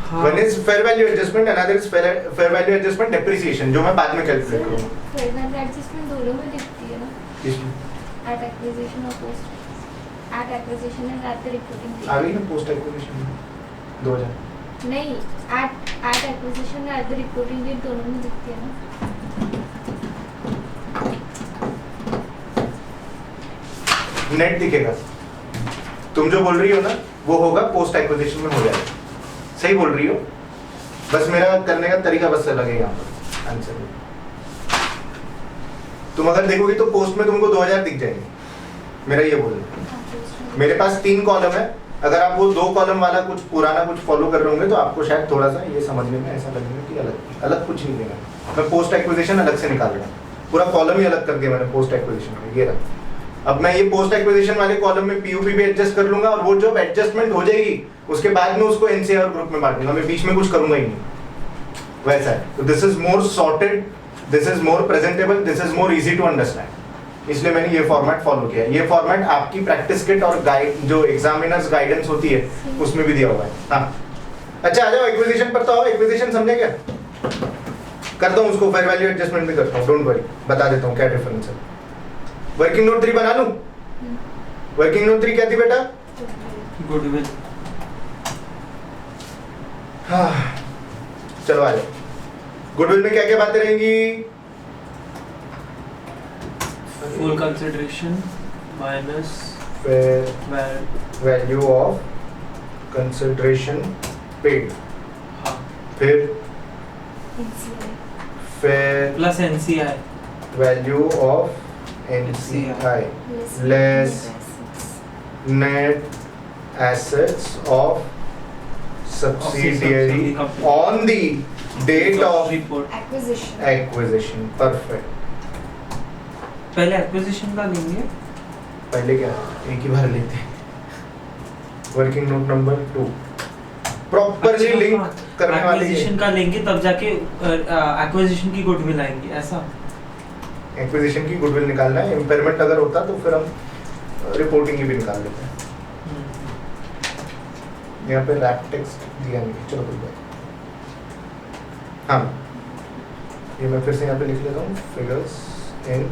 हाँ, one is fair value adjustment, another is fair value adjustment depreciation, जो मैं बाद में कैलकुलेट करूंगा। फेयर वैल्यू एडजस्टमेंट दोनों में दिखती है ना, इसमें एट एक्विजिशन और post, at acquisition and at the reporting आ गई ना पोस्ट एक्विजिशन 2000। नहीं, एट एक्विजिशन और एट द रिपोर्टिंग डेट दोनों में दिखती है ना। नेट दिखेगा, तुम जो बोल रही हो ना वो होगा पोस्ट एक्विजिशन में हो जाएगा। सही बोल रही हो, बस मेरा करने का तरीका बस अलग है यहाँ पर आंसर में। तुम अगर देखोगे तो पोस्ट में तुमको 2000 दिख जाएंगे, मेरा ये बोलना। मेरे पास 3 कॉलम है, अगर आप वो 2 कॉलम वाला कुछ पुराना कुछ फॉलो कर रहे होंगे तो आपको शायद थोड़ा सा ये समझने में ऐसा लगेगा कि अलग अलग कुछ नहीं देना। मैं पोस्ट एक्विजिशन अलग से निकाल रहा हूँ, पूरा कॉलम ही अलग कर दिया मैंने पोस्ट एक्विजिशन में, ये रहा। अब मैं ये पोस्ट एक्विजिशन वाले कॉलम में पीयूपी भी एडजस्ट कर लूंगा और वो जो एडजस्टमेंट हो जाएगी उसके बाद में उसको एनसीआर ग्रुप में बांट दूंगा, मैं बीच में कुछ करूंगा ही नहीं। वैसा है, तो this is more sorted, this is more presentable, this is more easy to understand, इसलिए मैंने ये फॉर्मेट फॉलो किया। ये फॉर्मेट आपकी प्रैक्टिस किट और गाइड जो एग्जामिनर्स गाइडेंस होती है उसमें भी दिया हुआ है। हाँ, अच्छा आ जाओ एक्विजिशन पर, तो आओ, एक्विजिशन समझे क्या? करता हूँ उसको, फेयर वैल्यू एडजस्टमेंट भी करता हूँ, डोंट वरी, बता देता हूँ क्या डिफरेंस है। वर्किंग नोट 3 बना लूं? वर्किंग नोट 3 क्या थी बेटा? गुडविल। हाँ, चलो आ जाओ। गुडविल में क्या क्या बातें रहेंगी? Full consideration minus fair value of consideration paid, फिर fair plus NCI value of NCI less net assets of subsidiary on the date of report. acquisition. Perfect. पहले एक्विजिशन का लेंगे, पहले क्या एक ही बार लेते हैं। Working note number 2 properly link करने वाले एक्विजिशन का लेंगे तब जाके एक्विजिशन की गुडविल आएंगी, ऐसा? एक्विजिशन की गुडविल निकालना है, इम्पेयरमेंट अगर होता तो फिर हम रिपोर्टिंग की भी निकाल लेते हैं। यहाँ पे रैप टेक्स्ट दिया नहीं, चलो कोई बात। हाँ, ये मैं फिर से यहाँ पे लिख लेता हूँ, फिगर्स इन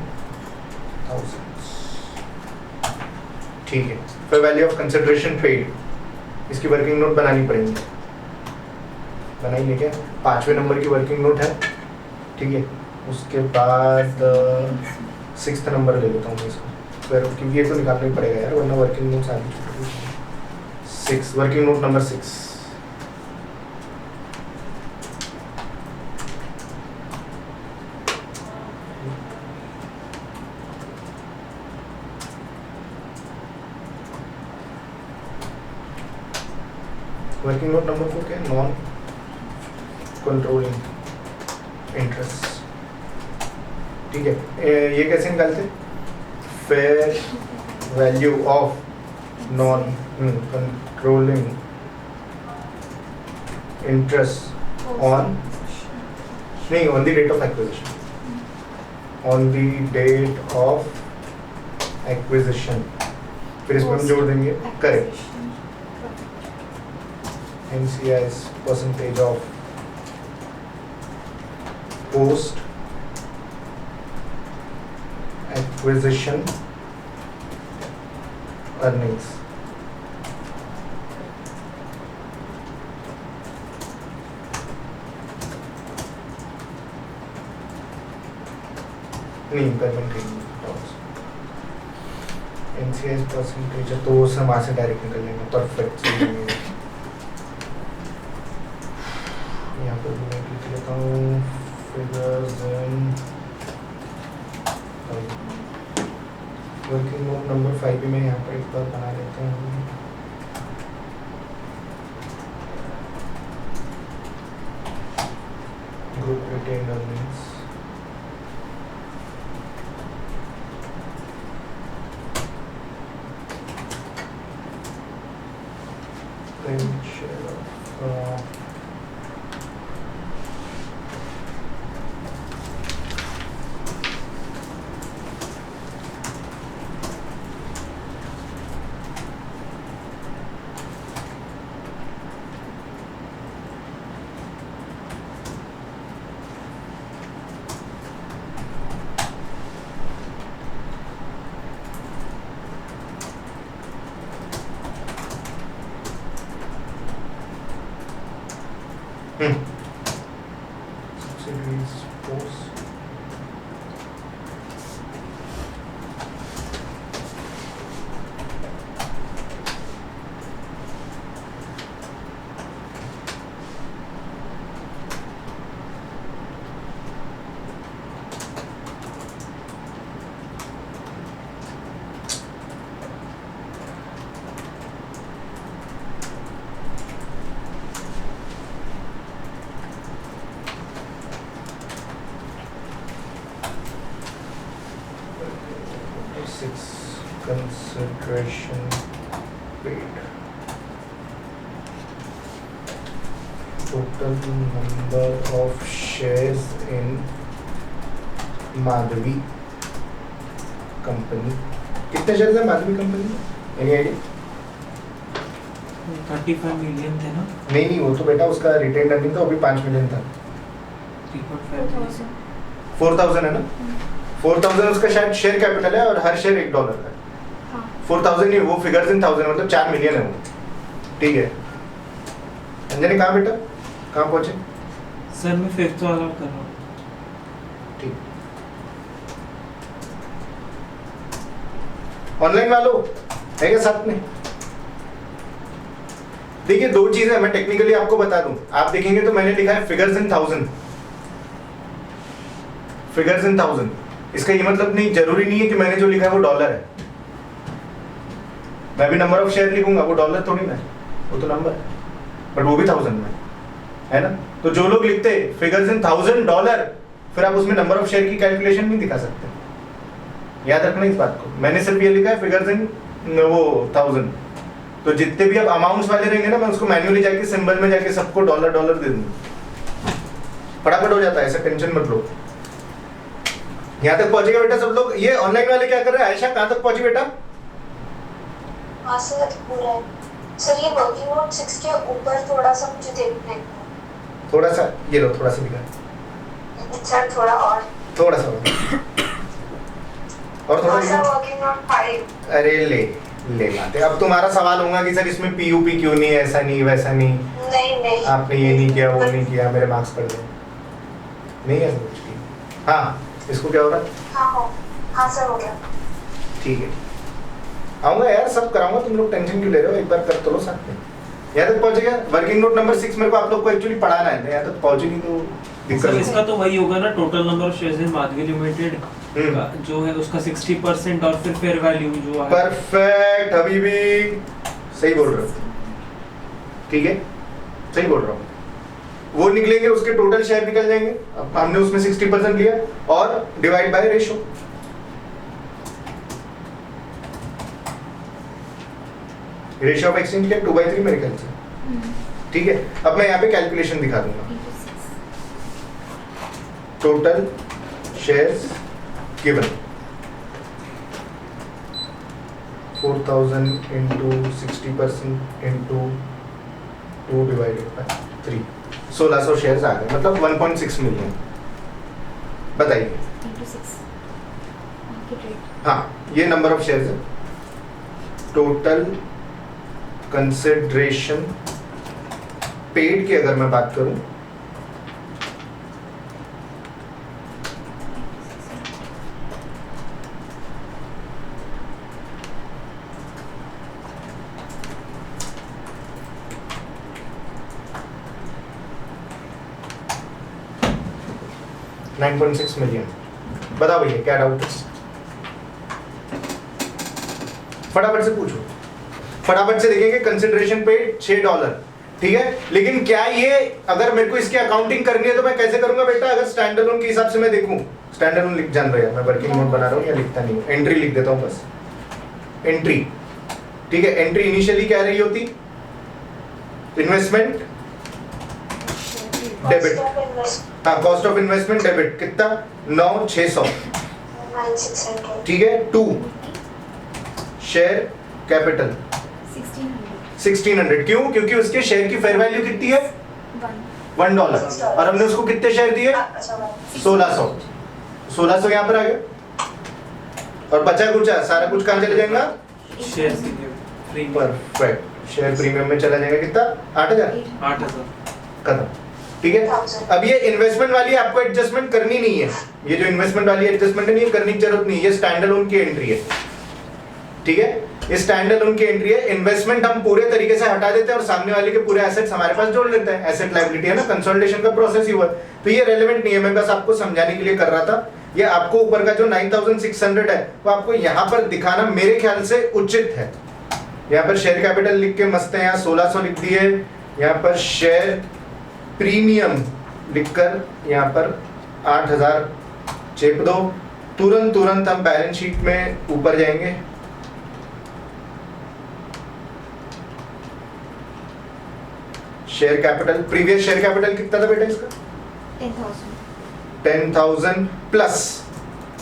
थाउजेंड्स, ठीक है। फिर वैल्यू ऑफ कंसिडरेशन पेड, इसकी वर्किंग नोट बनानी पड़ेगी, बनाइए क्या? 5वें नंबर की वर्किंग नोट है, ठीक है। उसके बाद 6th नंबर ले लेता हूँ मैं इसको, फिर क्योंकि ये तो निकालना ही पड़ेगा यार, वरना वर्किंग नोट आगे छूट। 6 working note number 6, working note number 4 क्या है? नॉन कंट्रोलिंग इंटरेस्ट, ठीक है। ये कैसे निकालते? Fair value of non controlling interest on, नहीं, on the date of acquisition, on the date of acquisition, फिर इसमें हम जोड़ देंगे correct NCI's percentage of post acquisition earnings. नहीं, impairment नहीं, NCS परसेंटेज है तो उससे वहाँ से डायरेक्ट निकल लेंगे। परफेक्ट। यहाँ पर मैं लिख लेता हूँ figures in working note number 5 भी मैं यहाँ पर एक बार बना लेता हूँ। Group retain earnings share of subsidiaries post consideration paid. Total number of shares in Madhavi company. कितने शेयर्स है माधवी कंपनी में? Any idea? 35 मिलियन थे ना? नहीं वो तो बेटा उसका रिटेन अर्निंग था, वो भी 5 मिलियन था। 3.5 4,000 है ना? 4,000 उसका शायद शेयर कैपिटल है और हर शेयर $1 का। 4,000 नहीं, वो फिगर्स इन 1000 मतलब 4 मिलियन है वो। ठीक है अंजनी, कहाँ बेटा, कहाँ पहुंचे? सर मैं 5th वाला कर रहा हूँ। ठीक ऑनलाइन वालों है क्या साथ में? देखिए दो चीजें मैं टेक्निकली आपको बता दूं। आप देखेंगे तो मैंने लिखा है फिगर्स इन 1000। फिगर्स इन 1000 इसका ये मतलब नहीं, जरूरी नहीं है कि मैंने जो लिखा है वो डॉलर है। मैं भी नंबर ऑफ शेयर लिखूंगा, वो डॉलर थोड़ी ना है, वो तो नंबर है, बट वो भी 1000 में है ना। तो जो लोग लिखते फिगर्स इन $1000 फिर आप उसमें नंबर ऑफ शेयर की कैलकुलेशन नहीं दिखा सकते। याद रखना इस बात को। मैंने सिर्फ ये लिखा है फिगर्स इन वो 1000। तो जितने भी अब अमाउंट्स वाले रहेंगे ना, मैं उसको मैन्युअली जाके सिंबल में जाके सबको डॉलर दे दूंगा, फटाफट हो जाता है, ऐसा टेंशन मत लो। यहाँ तक पहुंचेगा बेटा सब लोग? ये ऑनलाइन वाले क्या कर रहे हैं? आयशा कहाँ तक पहुंची बेटा? हाँ सर पूरा है सर। ये वर्किंग नोट 6 के ऊपर थोड़ा सा मुझे देखना है। थोड़ा सा ये लो, थोड़ा सा दिखा सर थोड़ा और थोड़ा सा और थोड़ा सर वर्किंग नोट 5। अरे ले लाते। अब तुम्हारा सवाल होगा कि सर इसमें पीयूपी क्यों नहीं, ऐसा नहीं वैसा नहीं, नहीं आपने ये नहीं किया वो नहीं किया, मेरे मार्क्स पड़ गए। नहीं है कुछ भी। हाँ इसको क्या हो रहा है? हाँ सर हो गया। ठीक है आऊंगा यार, सब कराऊंगा, तुम लोग टेंशन क्यों ले रहे हो? एक बार कर तो लो साथ में। यहाँ तक पहुंचे क्या? वर्किंग नोट नंबर 6 मेरे को आप लोग को एक्चुअली पढ़ाना है, यहाँ तक पहुंचे नहीं तो दिक्कत सर है। इसका तो वही होगा ना, total number of shares in Madhavi limited जो है उसका 60% और फिर फेयर वैल्यू जो है। परफेक्ट हबीबी, सही बोल रहे हो। ठीक है सही बोल रहा हूँ। वो निकलेंगे, उसके टोटल शेयर निकल जाएंगे। अब हमने उसमें 60% लिया और divide by ratio. Ratio of exchange क्या 2/3 मेरे ख्याल से। ठीक है अब मैं यहाँ पे कैलकुलेशन दिखा दूंगा। Total shares given 4,000 into 60% into 2 divided by 3, 1600 shares आ गए, मतलब 1.6 मिलियन। बताइए। हाँ ये नंबर ऑफ शेयर्स है। टोटल कंसिडरेशन पेड की अगर मैं बात करूं 9.6 मिलियन। बताओ भैया क्या डाउट है, फटाफट से पूछो, फटाफट से देखेंगे। कंसिडरेशन पेड $6, ठीक है। लेकिन क्या ये अगर मेरे को इसकी अकाउंटिंग करनी है तो मैं कैसे करूंगा बेटा? अगर स्टैंड अलोन के हिसाब से मैं देखूं, स्टैंड अलोन लिख जान रहे, मैं वर्किंग नोट बना रहा हूँ या लिखता नहीं हूँ, एंट्री लिख देता हूँ बस, एंट्री, ठीक है। एंट्री इनिशियली क्या रही होती? इन्वेस्टमेंट डेबिट, हाँ कॉस्ट ऑफ इन्वेस्टमेंट डेबिट कितना? 9,600, 9,600, ठीक है। 2 शेयर कैपिटल 1600, क्यों? क्योंकि उसके शेयर की फेयर वैल्यू कितनी है? $1, और हमने उसको कितने शेयर दिए? 1600, 1600 यहाँ पर आ गया, और बचा कुछ सारा कुछ कहाँ चले जाएगा? Share premium, perfect, share premium में चला जाएगा कितना? 8,000, 8,000 खत्म, ठीक है। अब ये इन्वेस्टमेंट वाली आपको एडजस्टमेंट करनी नहीं है, ये जो इन्वेस्टमेंट वाली एडजस्टमेंट है नहीं करने की जरूरत नहीं है, ये स्टैंड अलोन की एंट्री है, ठीक है। ये स्टैंड अलोन की एंट्री है। इन्वेस्टमेंट हम पूरे तरीके से हटा देते हैं और सामने वाले के पूरे एसेट्स हमारे पास जोड़ लेते हैं, एसेट लायबिलिटी है ना, कंसोलिडेशन का प्रोसेस ही हुआ। तो ये रेलेवेंट नहीं है, मैं बस आपको समझाने के लिए कर रहा था। ये आपको ऊपर का जो 9,600 है वो आपको यहाँ पर दिखाना मेरे ख्याल से उचित है। यहाँ पर शेयर कैपिटल लिख के मस्त है, यहाँ 1600 लिख दिए, यहाँ पर शेयर प्रीमियम लिखकर यहाँ पर 8,000 चेप दो। तुरंत हम बैलेंस शीट में ऊपर जाएंगे, share capital, previous share capital कितना था बेटा इसका? 10,000 प्लस,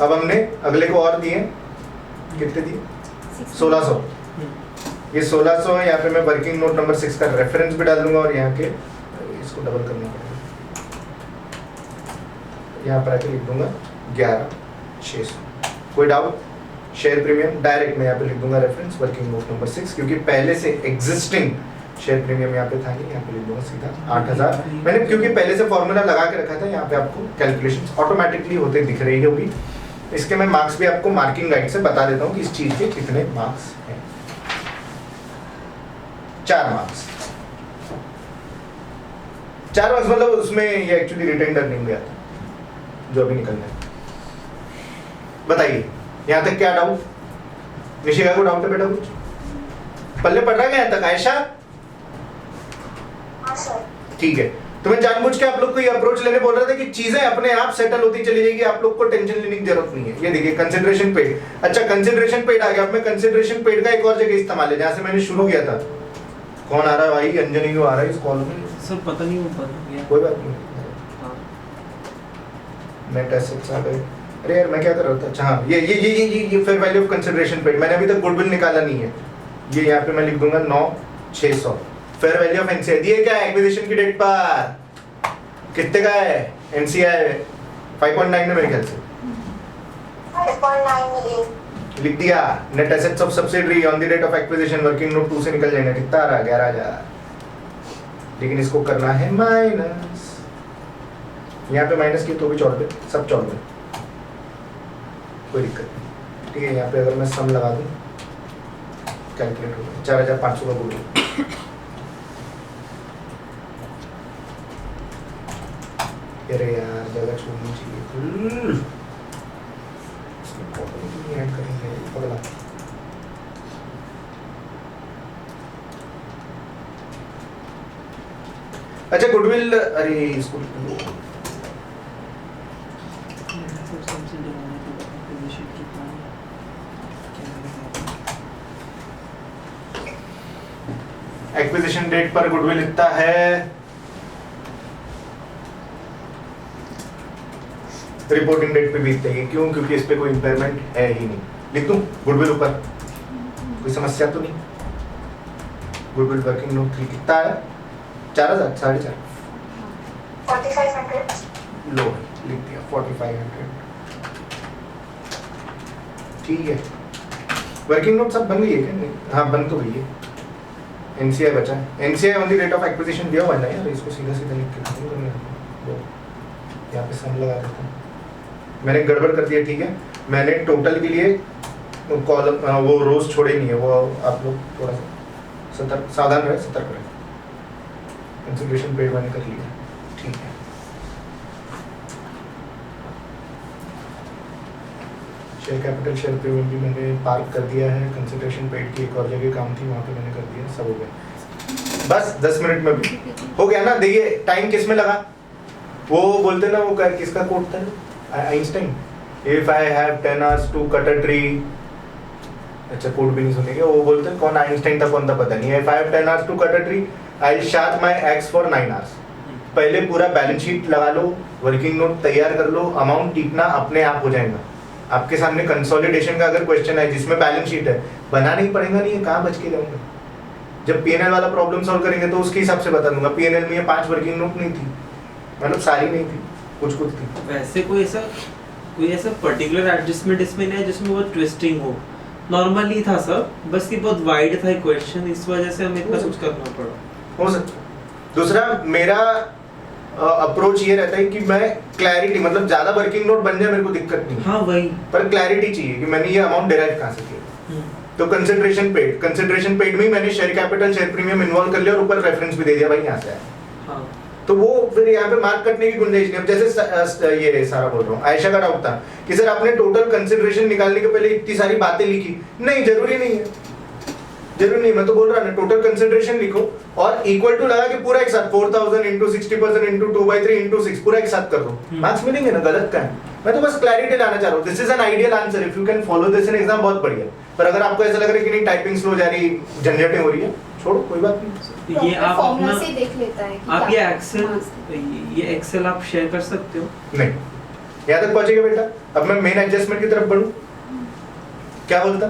अब हमने अगले को और दिए, कितने दिए? 1600। ये 1600 है, यहाँ पे मैं वर्किंग नोट नंबर 6 का रेफरेंस भी डाल दूंगा और यहाँ के इसको डबल करना पड़ेगा, यहाँ पर आके लिख दूंगा 11,600। कोई डाउट? शेयर प्रीमियम डायरेक्ट मैं यहाँ पे लिख दूंगा रेफरेंस वर्किंग नोट नंबर 6, क्योंकि पहले से एग्जिस्टिंग शेयर प्रीमियम यहाँ पे था नहीं, यहाँ पे लिख दूंगा सीधा 8,000। मैंने क्योंकि पहले से फॉर्मूला लगा के रखा था, यहाँ पे आपको कैलकुलेशंस ऑटोमेटिकली होते दिख रही होगी। इसके मैं मार्क्स भी आपको मार्किंग गाइड से बता देता हूँ कि इस चीज के कितने मार्क्स हैं। 4 मार्क्स, 4 मार्क्स मतलब उसमें ये एक्चुअली रिटेन अर्निंग गया था जो अभी निकलना है। बताइए यहाँ तक क्या डाउट? निशिका को डाउट है बेटा कुछ? पल्ले पढ़ रहा है यहाँ तक? आयशा ठीक है। तो मैं जानबूझ के आप लोग को ये अप्रोच लेने बोल रहा था कि चीजें अपने आप सेटल होती चली जाएगी, आप लोग को टेंशन लेने की जरूरत नहीं है। ये देखिए कंसिडरेशन पेड, अच्छा कंसिडरेशन पेड आ गया। अब मैं कंसिडरेशन पेड का एक और जगह इस्तेमाल है जहां से मैंने शुरू किया था। कौन आ रहा है भाई? अंजनी क्यों आ रहा है इस कॉल में? सर पता नहीं, वो बंद गया। कोई बात नहीं, हाँ। नेट एसेट्स आ गए। अरे यार मैं क्या कर रहा था? अच्छा हाँ, ये fair value of consideration paid मैंने अभी तक गुडविल निकाला नहीं है। ये यहाँ पे मैं लिख दूंगा 9,600। फेयर वैल्यू ऑफ एनसीआई दिए क्या है एक्विजिशन की डेट पर? कितने का है एनसीआई? 5.9 है मेरे ख्याल से। 5.9 मिलियन लिख दिया। Net assets of subsidiary on the date of acquisition working note 2 से निकल जाएगा। कितना आ रहा है? 11,000। लेकिन इसको करना है माइनस। यहाँ पे माइनस की तो भी छोड़ दे, सब छोड़ दे, कोई दिक्कत नहीं, ठीक है। यहाँ पे अगर मैं सम लगा दूं कैलकुलेट होगा 4,500 का बोलो। अरे यार जगह छोड़नी चाहिए। इसमें कॉपी नहीं ऐड करेंगे पगला। अच्छा गुडविल, अरे इसको एक्विजिशन डेट पर गुडविल इतना है, रिपोर्टिंग डेट पे भी इतना ही। क्यों? क्योंकि इस पे कोई इंपेयरमेंट है ही नहीं। लिख दूं गुडविल ऊपर? कोई समस्या तो नहीं? गुडविल वर्किंग नोट 3 कितना है? 4,000, 4,500। 4,500 लो लिख दिया 4,500, ठीक है। वर्किंग नोट सब बन गई है क्या? नहीं, हाँ बन तो गई है। एनसीआई बचा है। NCI on the date of acquisition दिया हुआ है ना यार, इसको सीधा सीधा लिख के खत्म करना है। यहाँ पे सम लगा देता हूँ, मैंने गड़बड़ कर दिया, ठीक है। मैंने टोटल के लिए कॉलम वो रोज छोड़े नहीं है, वो आप लोग थोड़ा सा सावधान रहे, सतर्क रहे। कंसिडरेशन पेड मैंने कर लिया, ठीक है। शेयर कैपिटल शेयर प्रीमियम भी मैंने पार्क कर दिया है, कंसिडरेशन पेड की एक और जगह काम थी वहाँ पे मैंने कर दिया, सब हो गया बस 10 मिनट में भी हो गया ना। देखिए टाइम किस में लगा, वो बोलते ना वो किसका कोट था Einstein, if I have 10 hours to cut a tree, अच्छा कोट भी नहीं सुनेंगे, वो बोलते हैं कौन आइंस्टाइन था कौन था पता नहीं, if I have 10 hours to cut a tree I will sharp my ex for 9 hours। पहले पूरा बैलेंस शीट लगा लो, वर्किंग नोट तैयार कर लो, अमाउंट टीपना अपने आप हो जाएगा। आपके सामने कंसोलिडेशन का अगर क्वेश्चन है जिसमें बैलेंस शीट है, बनाना ही पड़ेगा, नहीं है कहाँ बच के जाऊंगा। जब पीएनएल वाला प्रॉब्लम सॉल्व करेंगे तो उसके हिसाब से बता दूंगा, पीएनएल में ये 5 वर्किंग नोट नहीं थी, मतलब सारी नहीं थी, कुछ कुछ थी। वैसे कोई ऐसा पर्टिकुलर एडजस्टमेंट इसमें नहीं है जिसमें बहुत ट्विस्टिंग हो, नॉर्मली था सब, बस कि बहुत वाइड था क्वेश्चन, इस वजह से हमें इतना कुछ करना पड़ा। हो सकता। दूसरा मेरा अप्रोच ये रहता है कि मैं क्लैरिटी, मतलब ज्यादा वर्किंग नोट बन जाए मेरे को दिक्कत नहीं, हाँ वही, पर क्लैरिटी चाहिए कि मैंने ये अमाउंट डिराइव कहाँ से किया। तो कंसिडरेशन पेड में ही मैंने share capital share premium involve कर लिया और ऊपर रेफरेंस भी दे दिया भाई यहाँ से आया। हाँ। तो वो फिर यहाँ पे मार्क कटने की गुंजाइश नहीं। अब जैसे ये सारा बोल रहा हूँ, आयशा का डाउट था कि सर आपने टोटल कंसिडरेशन निकालने के पहले इतनी सारी बातें लिखी, नहीं जरूरी नहीं है, जरूरी नहीं। मैं तो बोल रहा ना टोटल कंसिडरेशन लिखो और इक्वल टू लगा के पूरा एक साथ 4000 into 60% into 2/3 into 6 पूरा एक साथ कर दो, मार्क्स मिलेंगे ना, गलत का है। मैं तो बस क्लैरिटी लाना चाह रहा हूँ, this is an ideal answer, if you can follow this in exam बहुत बढ़िया। पर अगर आपको ऐसा लग रहा है कि नहीं टाइपिंग स्लो जा रही, झंझटें हो रही है, छोड़ो कोई बात नहीं। ये आप फॉर्मूला अपना से देख लेता है कि आप क्या ये एक्सेल आप शेयर कर सकते हो। नहीं, यहाँ तक पहुंचेगा बेटा। अब मैं मेन एडजस्टमेंट की तरफ बढ़ूं, क्या बोलता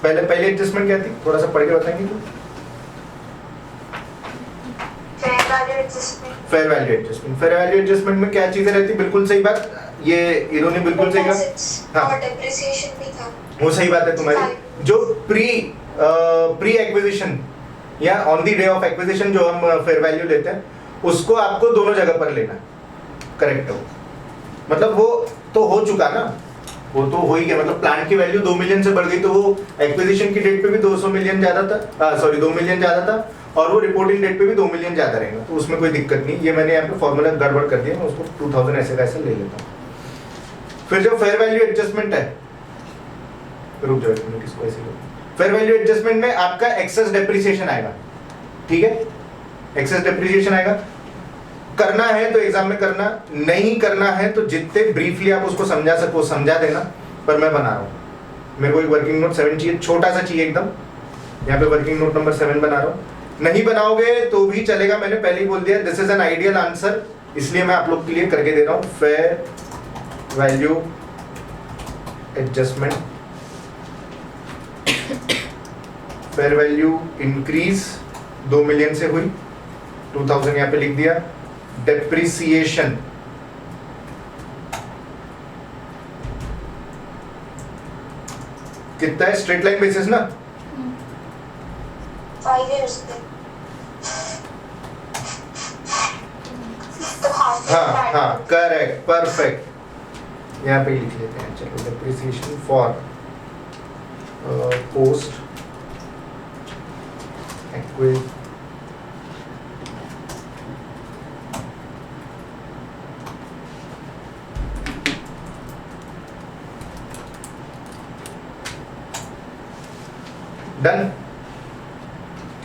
पहले एडजस्टमेंट क्या थी, थोड़ा सा पढ़ के बताएंगे तो। फेयर वैल्यू एडजस्टमेंट में क्या चीजें रहती, बिल्कुल सही बात, ये इन्होंने बिल्कुल सही कहा। हाँ, और डेप्रिसिएशन भी था, वो सही बात है तुम्हारी। जो प्री एक्विजिशन या on the day of acquisition जो हम फेयर वैल्यू लेते हैं, उसको आपको दोनों जगह पर लेना, करेक्ट हो, मतलब वो तो हो चुका ना, वो तो हो ही गया। मतलब प्लांट की वैल्यू 2 मिलियन से बढ़ गई तो वो एक्विजिशन की डेट पे भी 200 मिलियन ज्यादा था, सॉरी 2 मिलियन ज्यादा था, और वो रिपोर्टिंग डेट पे भी 2 मिलियन ज्यादा रहेगा, तो उसमें कोई दिक्कत नहीं। ये मैंने यहाँ पे फॉर्मूला गड़बड़ कर दिया, मैं उसको 2000 ऐसे का ऐसे ले लेता हूँ। फिर जो फेयर वैल्यू एडजस्टमेंट है, रुक जाओ एक मिनट, इसको ऐसे लो। फेयर वैल्यू एडजस्टमेंट में आपका एक्सेस डेप्रिसिएशन आएगा, ठीक है, एक्सेस डेप्रिसिएशन आएगा। करना है तो एग्जाम में करना, नहीं करना है तो जितने ब्रीफली आप उसको समझा सको समझा देना, पर मैं बना रहा हूँ। मेरे को एक वर्किंग नोट 7 चाहिए, छोटा सा चाहिए एकदम, यहाँ पे वर्किंग नोट नंबर 7 बना रहा हूँ। नहीं बनाओगे तो भी चलेगा, मैंने पहले ही बोल दिया this is an ideal answer, इसलिए मैं आप लोग के लिए करके दे रहा हूँ। Fair value adjustment, fair value increase 2 million से हुई, 2000 यहाँ पे लिख दिया। डेप्रिसिएशन कितना है, स्ट्रेट लाइन बेसिस ना, 5 years पे तो हाँ करेक्ट परफेक्ट, यहाँ पे लिख लेते हैं। चलो डेप्रिसिएशन फॉर पोस्ट एक्विज डन।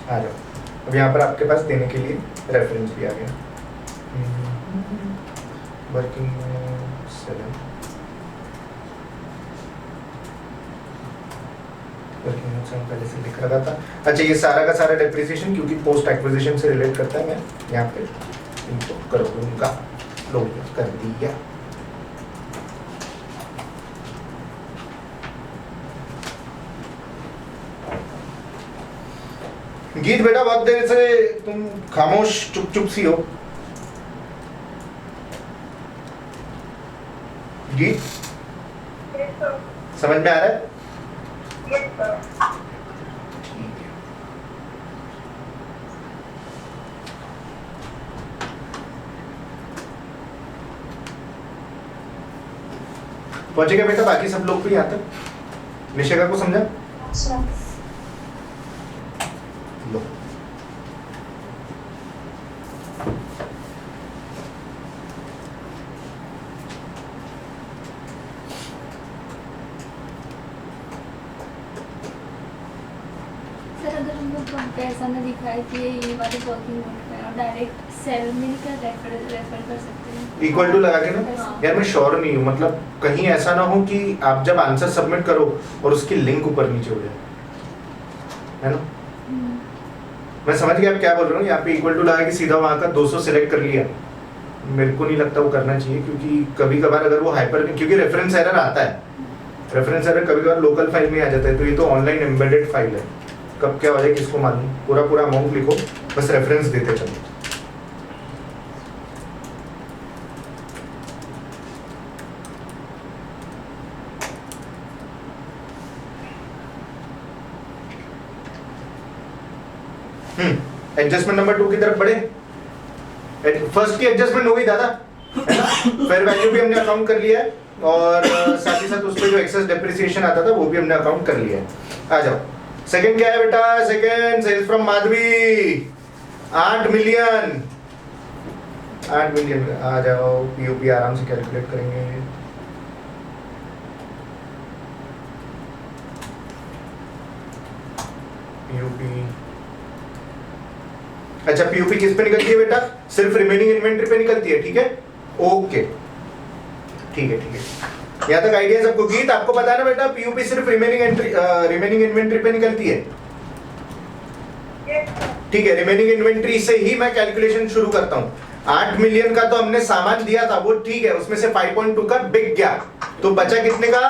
आ जाओ, अब यहाँ पर आपके पास देने के लिए रेफरेंस भी आ गया। वर्किंग 7 वर्किंग 7 पहले से लिख रखा था। अच्छा, ये सारा का सारा डेप्रिसिएशन क्योंकि पोस्ट एक्विजिशन से रिलेट करता है, मैं यहाँ पे इनको कर दूंगा, लोग कर दिया। गीत बेटा बहुत देर से तुम खामोश चुप चुप सी हो। गीत समझ में आ रहा है? ठीक है। पहुंचेगा बेटा बाकी सब लोग भी यहाँ तक? निशिका को समझा? लो पे ऐसा ना दिखाए कि ये वाले वर्किंग नोट पे और डायरेक्ट सेल में क्या रेफर कर सकते हैं इक्वल टू लगा के ना, यार मैं श्योर नहीं हूँ, मतलब कहीं ऐसा ना हो कि आप जब आंसर सबमिट करो और उसकी लिंक ऊपर नीचे हो जाए, है ना। मैं समझ गया आप क्या बोल रहे हो। यहाँ पे इक्वल टू लगा के सीधा वहाँ का 200 सिलेक्ट कर लिया, मेरे को नहीं लगता वो करना चाहिए, क्योंकि कभी कभार अगर वो हाइपर, क्योंकि रेफरेंस एरर आता है, रेफरेंस एरर कभी कभार लोकल फाइल में आ जाता है, तो ये तो ऑनलाइन एम्बेडेड फाइल है, कब क्या हो जाए किसको मालूम। पूरा अमाउंट लिखो, बस रेफरेंस देते चलो। एडजस्टमेंट नंबर 2 की तरफ बढ़े। फर्स्ट की एडजस्टमेंट हो गई दादा, फेयर वैल्यू भी हमने अकाउंट कर लिया है, और साथ ही साथ उस पे जो एक्सेस डेप्रिसिएशन आता था वो भी हमने अकाउंट कर लिया है। आ जाओ, सेकंड क्या है बेटा? सेकंड सेल्स फ्रॉम माधवी 8 मिलियन। 8 मिलियन आ जाओ, पीओपी आराम से कैलकुलेट करेंगे। पीओपी, अच्छा पीओपी किस पे निकलती है बेटा? सिर्फ रिमेनिंग इन्वेंटरी पे निकलती है, ठीक है, ओके, ठीक है। यहाँ तक आइडिया सबको? गीत आपको पता है ना बेटा, पीओपी सिर्फ रिमेनिंग इन्वेंटरी पे निकलती है, ठीक है। रिमेनिंग इन्वेंटरी से ही मैं कैलकुलेशन शुरू करता हूँ। 8 मिलियन का तो हमने सामान दिया था, वो ठीक है, उसमें से 5.2 का बिक गया, तो बचा कितने का?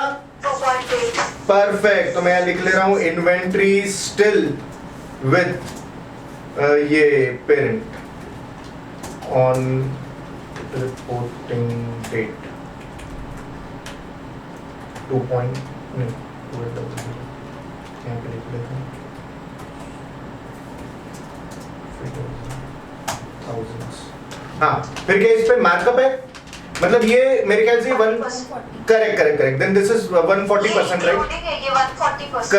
2.8। परफेक्ट। तो मैं लिख ले रहा हूँ इन्वेंट्री स्टिल विद ये parent on reporting date 2 point नहीं यहाँ पे लिख लेते हैं thousands। हाँ, फिर क्या इस पे मार्कअप है? मतलब ये मेरे ख्याल से 1 correct then this is 140% right? ये 140%।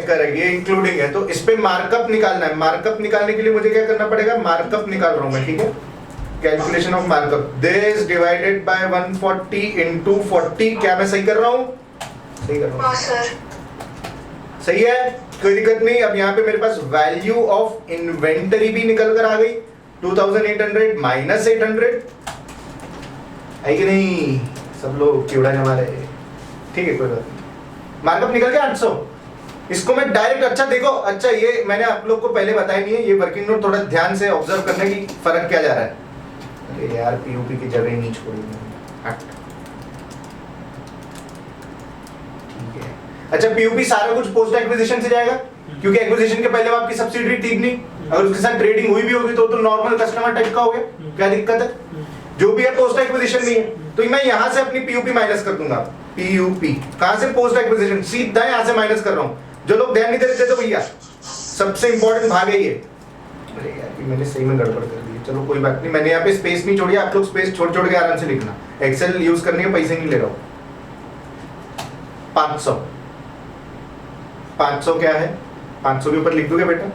करेक्ट, ये इंक्लूडिंग है। तो इस पे मार्कअप निकालना है। मार्कअप निकालने के लिए मुझे क्या करना पड़ेगा? मार्कअप निकाल रहा हूं मैं, ठीक है। Calculation of markup, this divided by 140 into 40। क्या मैं सही कर रहा हूं? सही कर रहा हूं, हाँ सर। सही है, कोई दिक्कत नहीं। अब यहाँ पे मेरे पास वैल्यू ऑफ इन्वेंटरी भी निकल कर आ गई, 2800 माइनस 800, है कि नहीं? सब लोग कीड़ा जमा रहे, ठीक है, कोई बात नहीं। मार्कअप निकल गया 800। इसको मैं डायरेक्ट, अच्छा देखो, अच्छा ये मैंने आप लोग को पहले बताया नहीं है, ये वर्किंग नोट थोड़ा ध्यान से ऑब्जर्व करने की फर्क क्या जा रहा है। अरे यार पीओपी की जगह ही नहीं छोड़ी मैंने, ठीक है। अच्छा पीओपी सारा कुछ पोस्ट एक्विजिशन से जाएगा, क्योंकि एक्विजिशन के पहले आपकी सब्सिडरी थी नहीं, अगर उसके साथ ट्रेडिंग हुई भी होगी तो नॉर्मल कस्टमर टाइप का हो गया, क्या दिक्कत है? जो भी है पोस्ट एक्विजिशन नहीं है, तो मैं यहां से अपनी पीयूपी माइनस कर दूंगा। पीयूपी कहां से? पोस्ट एक्विजिशन, सीधा यहां से माइनस कर रहा हूं। जो लोग ध्यान नहीं दे रहे थे तो भैया सबसे इंपॉर्टेंट भाग है ये। अरे यार ये मैंने सही में गड़बड़ कर दी, चलो कोई बात नहीं, मैंने यहाँ पे स्पेस नहीं छोड़ी, आप लोग स्पेस छोड़ छोड़ के आराम से लिखना। एक्सेल यूज करने के पैसे नहीं ले रहा हूं। 500 500 क्या है? 500 के ऊपर लिख दोगे बेटा?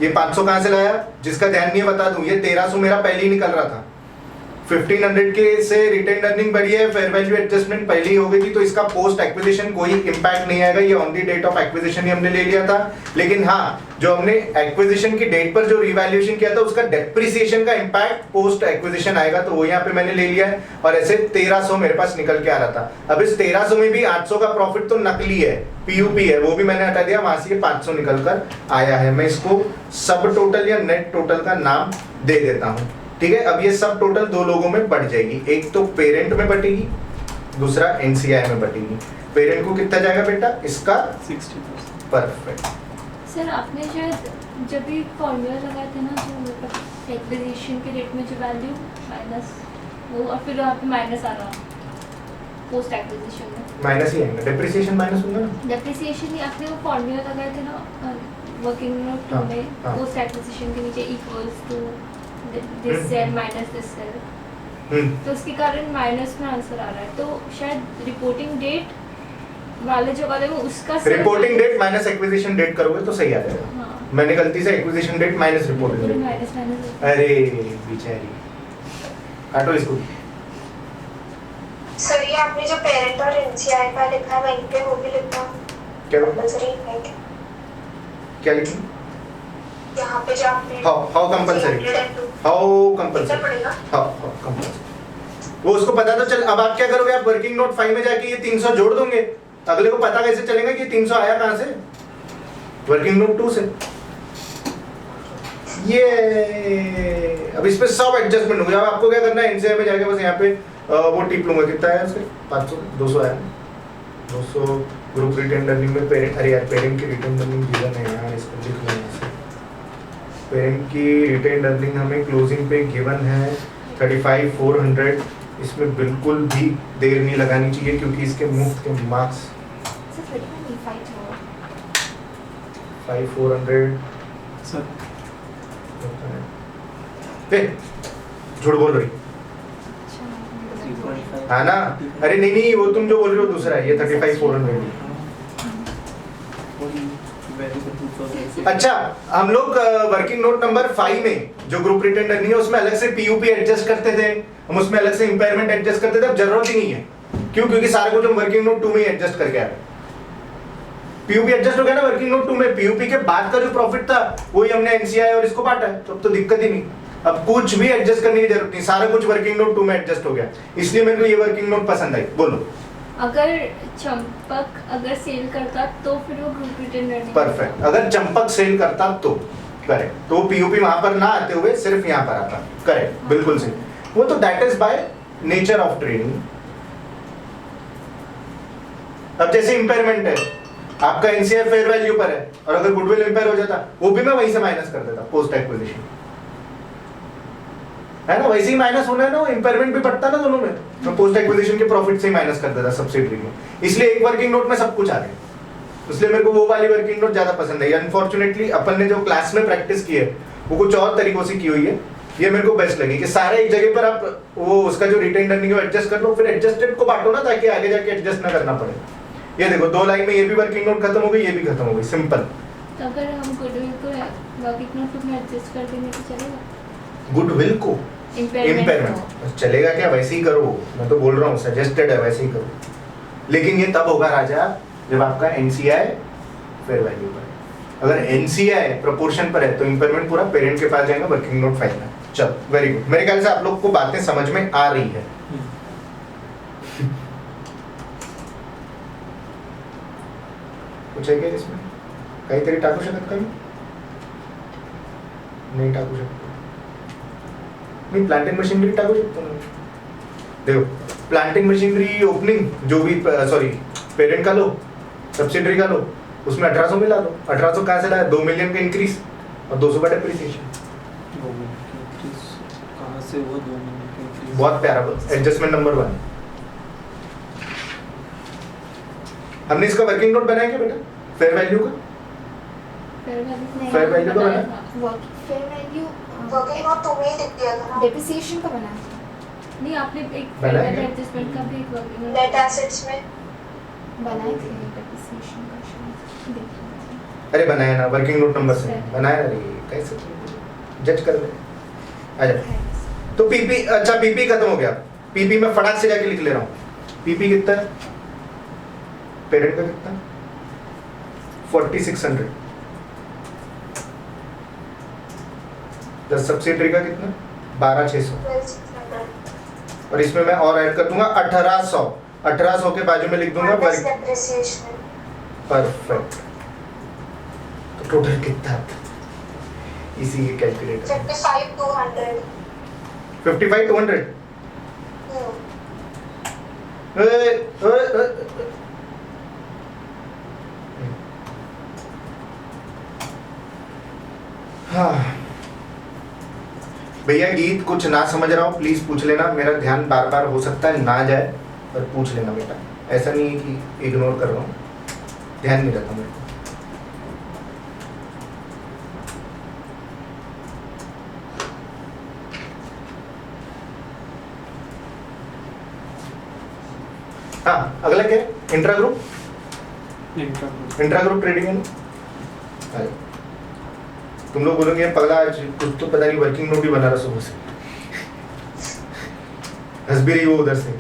ये 500 कहां से लाया? जिसका ध्यान नहीं है बता दूं, ये 1300 मेरा पहले ही निकल रहा था। 1500 के से रिटेन अर्निंग बढ़ी है, फेयर वैल्यू एडजस्टमेंट पहले ही हो गई थी, तो इसका पोस्ट एक्विजिशन कोई इंपैक्ट नहीं आएगा। ये on the date of acquisition ही हमने ले लिया था। लेकिन हाँ, जो हमने एक्विजिशन की डेट पर जो रिवैल्यूएशन किया था उसका डेप्रिसिएशन का इंपैक्ट पोस्ट एक्विजिशन आएगा, तो वो यहाँ पे मैंने ले लिया है। और ऐसे 1300 मेरे पास निकल के आ रहा था। अब इस 1300 में भी 800 का प्रॉफिट तो नकली है, पीयूपी है, वो भी मैंने हटा दिया, वहां से 500 निकल कर आया है। मैं इसको सब टोटल या नेट टोटल का नाम दे देता हूँ, ठीक है। अब ये सब टोटल दो लोगों में बढ़ जाएगी, एक तो पेरेंट में बटेगी, दूसरा एनसीआई में बटेगी। पेरेंट को कितना जाएगा बेटा? इसका 60%। परफेक्ट। सर आपने शायद जब भी फॉर्मूला लगाए थे ना, जो मतलब एक्विजिशन के रेट में जो वैल्यू माइनस वो, और फिर वहाँ पे माइनस आ रहा पोस्ट एक्विजिशन में, माइनस ही आएगा, डेप्रिसिएशन माइनस होगा ना। डेप्रिसिएशन ही आपने वो फॉर्मूला लगाए थे ना वर्किंग नोट हाँ, में, हाँ। पोस्ट एक्विजिशन के नीचे equals to this sale minus this sale, तो उसके कारण माइनस में आंसर आ रहा है। तो शायद रिपोर्टिंग डेट वाले जो वाले में उसका reporting date minus acquisition date करोगे तो सही आ जाएगा। हाँ। मैंने गलती से acquisition date minus reporting date. Minus minus, अरे बेचारी, काटो इसको। सर ये आपने जो पेरेंट और एनसीआई का लिखा है वहीं पे वो भी लिखना क्या कंपलसरी है क्या? क्या लिखी? यहाँ पे जो आपने हाउ कंपलसरी, हाउ कंपलसरी, पड़ेगा हाउ कंपलसरी, वो उसको पता तो चल। अब आप क्या करोगे, आप वर्किंग नोट 5 में जाके ये 300 जोड़ दोगे, अगले को पता कैसे चलेगा कि 300 आया कहाँ से? वर्किंग नोट 2 से। ये अब इस पे सब एडजस्टमेंट हो गया। अब आपको क्या करना है, एनसीआई में जाके बस यहाँ पे वो टिप लूंगा, कितना आया उसके 500 200 आया 200। ग्रुप रिटेन लर्निंग में पेरेंट, अरे यार पेरेंट की रिटेन लर्निंग गिवन है यार, इसको लिख लेना। पेरेंट की रिटेन लर्निंग हमें क्लोजिंग पे गिवन है 35,400। इसमें बिल्कुल भी देर नहीं लगानी चाहिए क्योंकि इसके मुफ्त के मार्क्स 5,400 सर झूठ बोल रही है ना? अरे नहीं नहीं, वो तुम जो बोल रहे हो दूसरा है, ये 35,400। अच्छा, हम लोग वर्किंग नोट नंबर 5 में जो ग्रुप रिटेन लर्निंग है उसमें अलग से पीयूपी एडजस्ट करते थे, हम उसमें अलग से इंपेयरमेंट एडजस्ट करते थे। अब जरूरत ही नहीं है, क्यों? क्योंकि सारे कुछ हम वर्किंग नोट 2 में एडजस्ट करके आ रहे हैं। पीयूपी एडजस्ट हो गया ना वर्किंग नोट 2 में, पीयूपी के बाद का जो प्रॉफिट था वही हमने एनसीआई और इसको बांटा है, तो अब तो दिक्कत ही नहीं। अब कुछ भी एडजस्ट करने की जरूरत नहीं, सारा कुछ वर्किंग नोट 2 में एडजस्ट हो गया, इसलिए मेरे को ये वर्किंग नोट पसंद आई। बोलो। अगर चंपक अगर सेल करता तो फिर वो ग्रुप रिटेन लर्निंग। परफेक्ट, अगर चंपक सेल करता तो करेक्ट, तो पीयूपी वहां पर ना आते हुए सिर्फ यहाँ पर आता। करेक्ट, बिल्कुल सही। वो तो that is by nature of trading. अब जैसे इंपेयरमेंट है, आपका एनसीआई फेयर वैल्यू पर है और अगर गुडविल इंपेयर हो जाता वो भी मैं वहीं से माइनस कर देता पोस्ट एक्विजिशन, है ना? वैसे ही माइनस होना है ना, इंपेयरमेंट भी पड़ता ना दोनों में, मैं पोस्ट एक्विजिशन के प्रॉफिट से ही माइनस कर देता सब्सिडरी में। इसलिए एक वर्किंग नोट में सब कुछ आ गया, इसलिए मेरे को वो वाली वर्किंग नोट ज्यादा पसंद है। अनफॉर्चुनेटली अपन ने जो क्लास में प्रैक्टिस की है वो कुछ और तरीकों से की हुई है, ये मेरे को बेस्ट लगी कि सारे एक जगह पर आप वो उसका जो रिटेन लर्निंग है एडजस्ट कर लो, फिर एडजस्टेड को बांटो ना, ताकि आगे जाके एडजस्ट ना करना पड़े। ये देखो 2 लाइन में ये भी वर्किंग नोट खत्म हो गई, ये भी खत्म हो गई, सिंपल। तो अगर हम गुडविल को वर्किंग नोट में एडजस्ट कर देंगे तो चलेगा? गुडविल को इंपेयरमेंट चलेगा क्या? वैसे ही करो, मैं तो बोल रहा हूँ सजेस्टेड है, वैसे ही करो। लेकिन ये तब होगा राजा जब आपका एनसीआई फेयर वैल्यू पर है। अगर एनसीआई प्रोपोर्शन पर है तो इंपेयरमेंट पूरा पेरेंट के पास जाएगा वर्किंग नोट 5 में। चल वेरी गुड, मेरे ख्याल से आप लोग को बातें समझ में आ रही है। कुछ है क्या इसमें? काहीतरी टाकू शकत का नहीं टाकू शकतो? मी प्लांटिंग मशीनरी टाकू शकतो ना? देखो, प्लांटिंग मशीनरी ओपनिंग जो भी सॉरी पेरेंट का लो, सब्सिडरी का लो, उसमें 1800 मिला दो। 1800 कहाँ से लाया? 2 मिलियन का इंक्रीज और 200 का डेप्रिसिएशन। कहाँ से वो 2 मिलियन का इंक्रीज? बहुत प्यारा एडजस्टमेंट नंबर 1। हमने इसका वर्किंग नोट बनाया क्या बेटा? फेयर वैल्यू का फेयर वैल्यू का बनाया? फेयर वैल्यू वर्किंग नोट तुम्हें लिख दिया था ना, डेप्रिसिएशन का बनाया था। नहीं, आपने एक बनाया फेयर क्या? एडजस्टमेंट का भी एक वर्किंग नोट नेट एसेट्स में बनाए थे डेप्रिसिएशन का शायद देखिए। अरे बनाया ना, वर्किंग नोट नंबर से बनाया। अरे कैसे जज कर ले। आजा। तो पीपी, अच्छा पीपी खत्म हो गया। पीपी में फटाक से जाके लिख ले रहा हूँ। पीपी कितना है? पेरेंट का कितना? 4600। द सब्सिडरी का कितना? 12600। 12,600 और इसमें मैं और ऐड कर दूंगा 1800। 1800 के बाजू में लिख दूंगा माइनस वर्क। डेप्रिसिएशन। परफेक्ट। तो टोटल कितना आता? इसी के कैलकुलेटर 55,200 55,200। हाँ भैया, गीत कुछ ना समझ रहा हूँ प्लीज पूछ लेना, मेरा ध्यान बार बार हो सकता है ना जाए, पर पूछ लेना बेटा। ऐसा नहीं है कि इग्नोर कर रहा हूँ, ध्यान नहीं रहता मेरे को। हाँ अगला क्या है? Intra group. Intra group trading है ना? तुम लोग बोलोगे पगला आज कुछ तो पता नहीं वर्किंग नोट ही बना रहा सुबह से, हंस भी रही वो उधर से।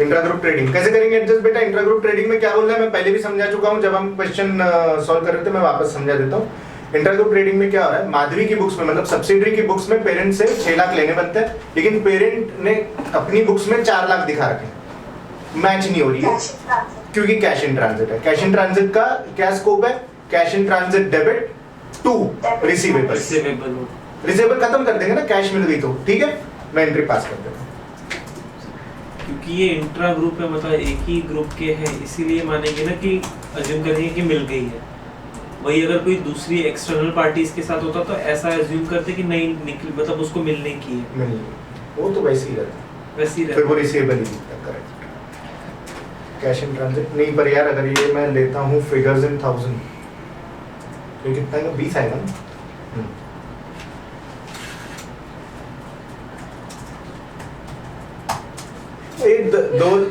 इंट्रा ग्रुप ट्रेडिंग कैसे करेंगे एडजस्ट बेटा? इंट्रा ग्रुप ट्रेडिंग में क्या बोलना है मैं पहले भी समझा चुका हूँ, जब हम क्वेश्चन सॉल्व कर रहे थे, मैं वापस समझा देता हूँ। इंट्रा ग्रुप ट्रेडिंग में क्या हो रहा है, माधवी की बुक्स में मतलब सब्सिडरी की बुक्स में पेरेंट से 6 लाख लेने बनते हैं, लेकिन पेरेंट ने अपनी बुक्स में 4 लाख दिखा रखे हैं, मैच नहीं हो रही है क्योंकि कैश इन ट्रांजिट है। कैश इन ट्रांजिट का क्या स्कोप है? Cash in transit debit to receivable. Receivable खत्म कर देंगे ना, कैश मिल गई तो ठीक है, मैं एंट्री पास कर देता हूँ। क्योंकि ये इंट्रा ग्रुप है, मतलब एक ही ग्रुप के हैं, इसीलिए मानेंगे ना कि अज्यूम करेंगे कि मिल गई है। वही अगर कोई दूसरी एक्सटर्नल पार्टीज के साथ होता तो ऐसा अज्यूम करते कि नहीं निकल, मतलब उसको मिलने की है, नहीं वो तो वैसे ही रहता, वैसे ही फिर वो रहता। रिसीवेबल ही दिखता। करेक्ट। कैश इन ट्रांजिट नहीं, पर यार अगर ये मैं लेता हूँ फिगर्स इन 1000 तो कितना आएगा? 20 आएगा ना। एक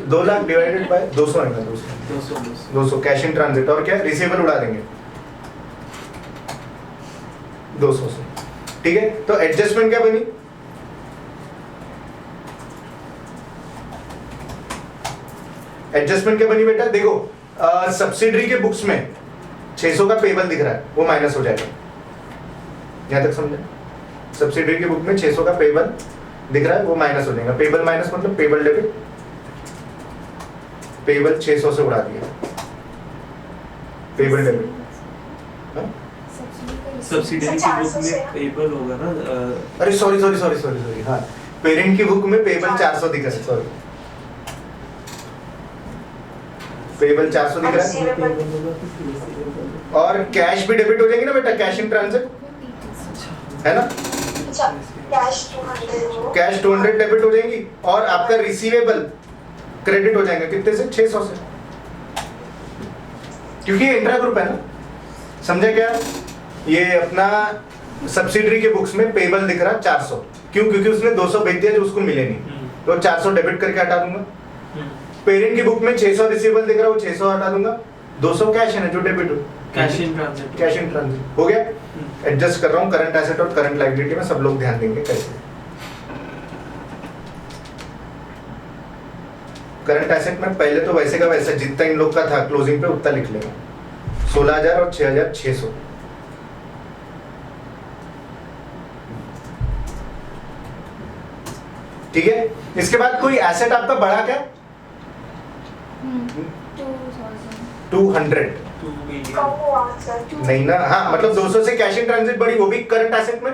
2 लाख डिवाइडेड बाय 200 आएगा। 200 कैश इन ट्रांजिट, और क्या रिसीवेबल उड़ा देंगे 200 से, ठीक है। तो एडजस्टमेंट क्या बनी? एडजस्टमेंट क्या बनी बेटा? देखो सब्सिडरी के बुक्स में 600 का पेबल दिख रहा है, वो माइनस हो जाएगा। यहां तक समझे? सब्सिडरी के बुक में 600 का पेबल दिख रहा है, वो माइनस हो जाएगा। पेबल माइनस मतलब पेबल डेबिट। पेबल 600 से उड़ा दिया, पेबल डेबिट। सब्सिडरी की बुक में पेबल होगा ना। अरे सॉरी, हाँ पेरेंट की बुक में पेबल 400 दिख रहा है, सॉरी पेबल 400 दिख रहा है, और कैश भी डेबिट हो जाएंगे ना बेटा, कैश इन ट्रांजिट है ना, कैश 200 डेबिट हो जाएंगी, और आपका रिसीवेबल क्रेडिट हो जाएगा कितने से? 600 से, क्योंकि ये इंट्रा ग्रुप है ना, समझा क्या? ये अपना सब्सिडरी के बुक्स में पेबल दिख रहा है 400, क्यों? क्योंकि उसने 200 भेज दिया जो उसको मिले नहीं, तो 400 डेबिट करके हटा दूंगा। पेरेंट की बुक में 600 रिसीवेबल दिख रहा है, वो 600 हटा दूंगा, 200 कैश है ना जो डेबिट हो, cash in transit. Cash in transit हो गया। एडजस्ट कर रहा हूँ करंट एसेट और करंट लायबिलिटी में, सब लोग ध्यान देंगे कैसे। करंट एसेट में पहले तो वैसे का वैसा जितना इन लोग का था क्लोजिंग पे उतना लिख लेगा, 16,000 और 6,600। ठीक है। इसके बाद कोई एसेट आपका बढ़ा क्या? 200 नहीं ना, हाँ मतलब 200 से कैश इन ट्रांजिट बढ़ी, वो भी करंट एसेट में।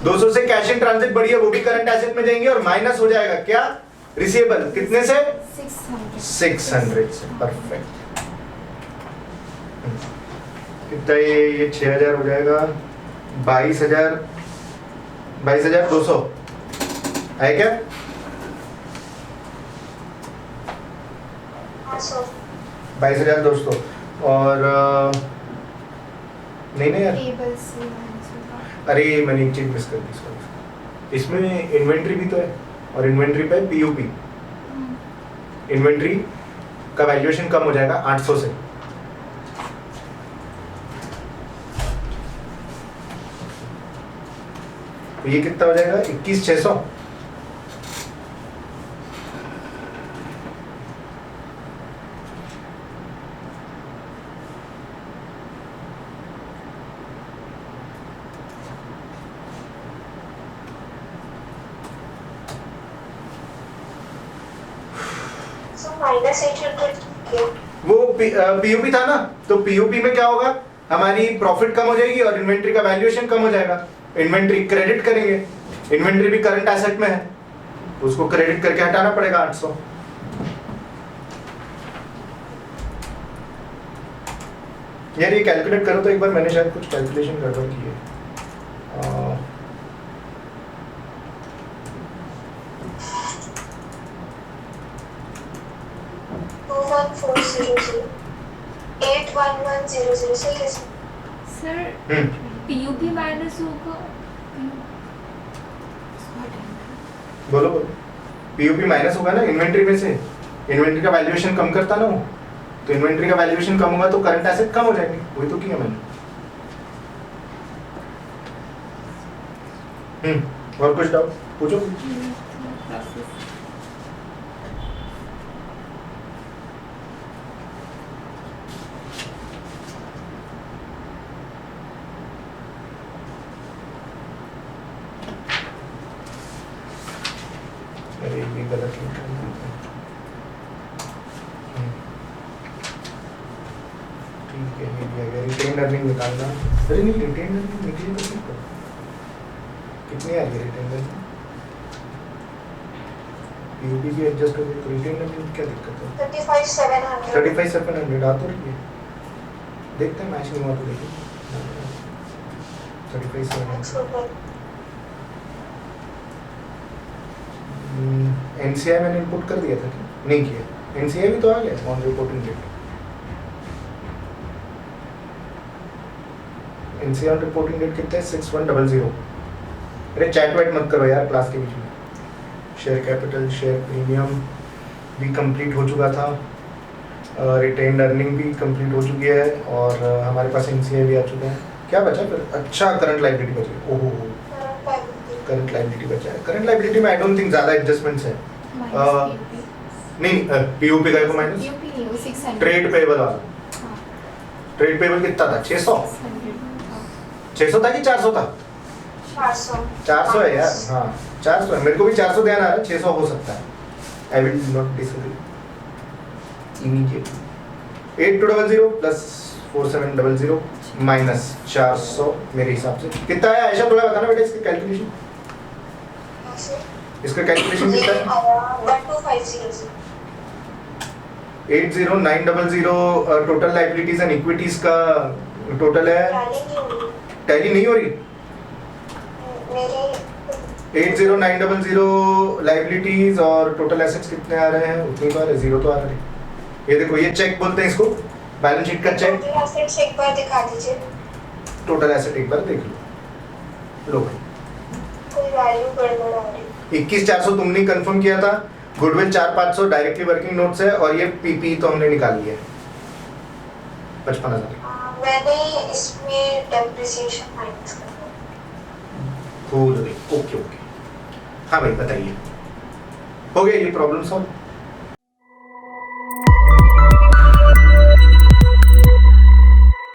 200 से कैश इन ट्रांजिट बढ़ी है, वो भी करंट एसेट में जाएंगे, और माइनस हो जाएगा क्या? रिसीवेबल कितने से? 600 से। परफेक्ट। कितना ये 6,000 हो जाएगा, 22,200 है क्या? 22,200 और नहीं यार, अरे मैंने एक चीज मिस कर दी, सॉरी। इसमें इन्वेंट्री भी तो है, और इन्वेंट्री पे पीयूपी, इन्वेंट्री का वैल्यूएशन कम हो जाएगा 800 से। तो ये कितना हो जाएगा? 21,600। वो पीयूपी था ना, तो पीयूपी में क्या होगा? हमारी प्रॉफिट कम हो जाएगी और इन्वेंट्री का वैल्यूएशन कम हो जाएगा। इन्वेंट्री क्रेडिट करेंगे, इन्वेंट्री भी करंट एसेट में है, उसको क्रेडिट करके हटाना पड़ेगा 800। यार ये कैलकुलेट करो तो एक बार, मैंने शायद कुछ कैलकुलेशन गड़बड़ की है। 81100 से कैसे? सर पीयूपी माइनस होगा। बोलो पीयूपी माइनस होगा ना इन्वेंट्री में से, इन्वेंट्री का वैल्यूएशन कम करता ना हो, तो इन्वेंट्री का वैल्यूएशन कम होगा तो करंट एसेट कम हो जाएंगे, वही तो किया मैंने। और कुछ डाउट पूछो। प्रोसेस अरे ये गलत लिखा है। ठीक है, ये दिया गया रिटेन अर्निंग निकालना। अरे नहीं, रिटेन अर्निंग निकली तो ठीक है। कितनी आ रही है रिटेन अर्निंग? पीयूपी भी एडजस्ट हो गई तो रिटेन अर्निंग क्या दिक्कत है? 35,700 35,700 आ तो रही है। देखते हैं, मैच नहीं हुआ तो देखिए। 35,700 एनसीआई मैंने इनपुट कर दिया था क्या? नहीं किया। एनसीआई भी तो आ गया on reporting date. NCI reporting date कितना है? 6100। अरे चैट वैट मत करो यार क्लास के बीच में। शेयर कैपिटल, शेयर प्रीमियम भी कंप्लीट हो चुका था, रिटेन्ड अर्निंग भी कंप्लीट हो चुकी है, और हमारे पास एनसीआई भी आ चुका है। क्या बचा फिर? अच्छा, करंट लायबिलिटी बची। ओहो, करंट लायबिलिटी बचा है। करंट लायबिलिटी में आई डोंट थिंक ज़्यादा एडजस्टमेंट्स है। नहीं, पीयूपी का को माइनस यूपी नहीं, वो 600 ट्रेड पेबल वाला। हाँ, ट्रेड पेबल कितना था? 600 600 था कि 400 था? 400 है यार। हाँ 400 है, मेरे को भी 400 ध्यान आ रहा है। 600 हो सकता है। I will not disagree immediately. 8200 plus 4700 minus 400 मेरे हिसाब से कितना है? आयशा थोड़ा बताना बेटा इसकी कैलकुलेशन। इसका कैलकुलेशन कितना है? 80900 टोटल लायबिलिटीज एंड इक्विटीज का टोटल है। टैली नहीं हो रही। 80900 लायबिलिटीज और टोटल एसेट्स कितने आ रहे हैं? उतनी तो आ रहे, जीरो तो आ रहे। ये देखो, ये चेक बोलते हैं इसको, बैलेंस शीट का चेक। एक बार दिखा दीजिए। टोटल एसेट एक बार देख लो। लो भाई, कोई वैल्यू गड़बड़ आ रही। 21400 तुमने कंफर्म किया था। गुडविल 4500 डायरेक्टली वर्किंग नोट्स है, और ये पीपी तो हमने निकाल लिया है 55,000। मैंने इसमें डेप्रिसिएशन माइनस कर ओके ओके। हाँ भाई बताइए, हो गया ये प्रॉब्लम सॉल्व?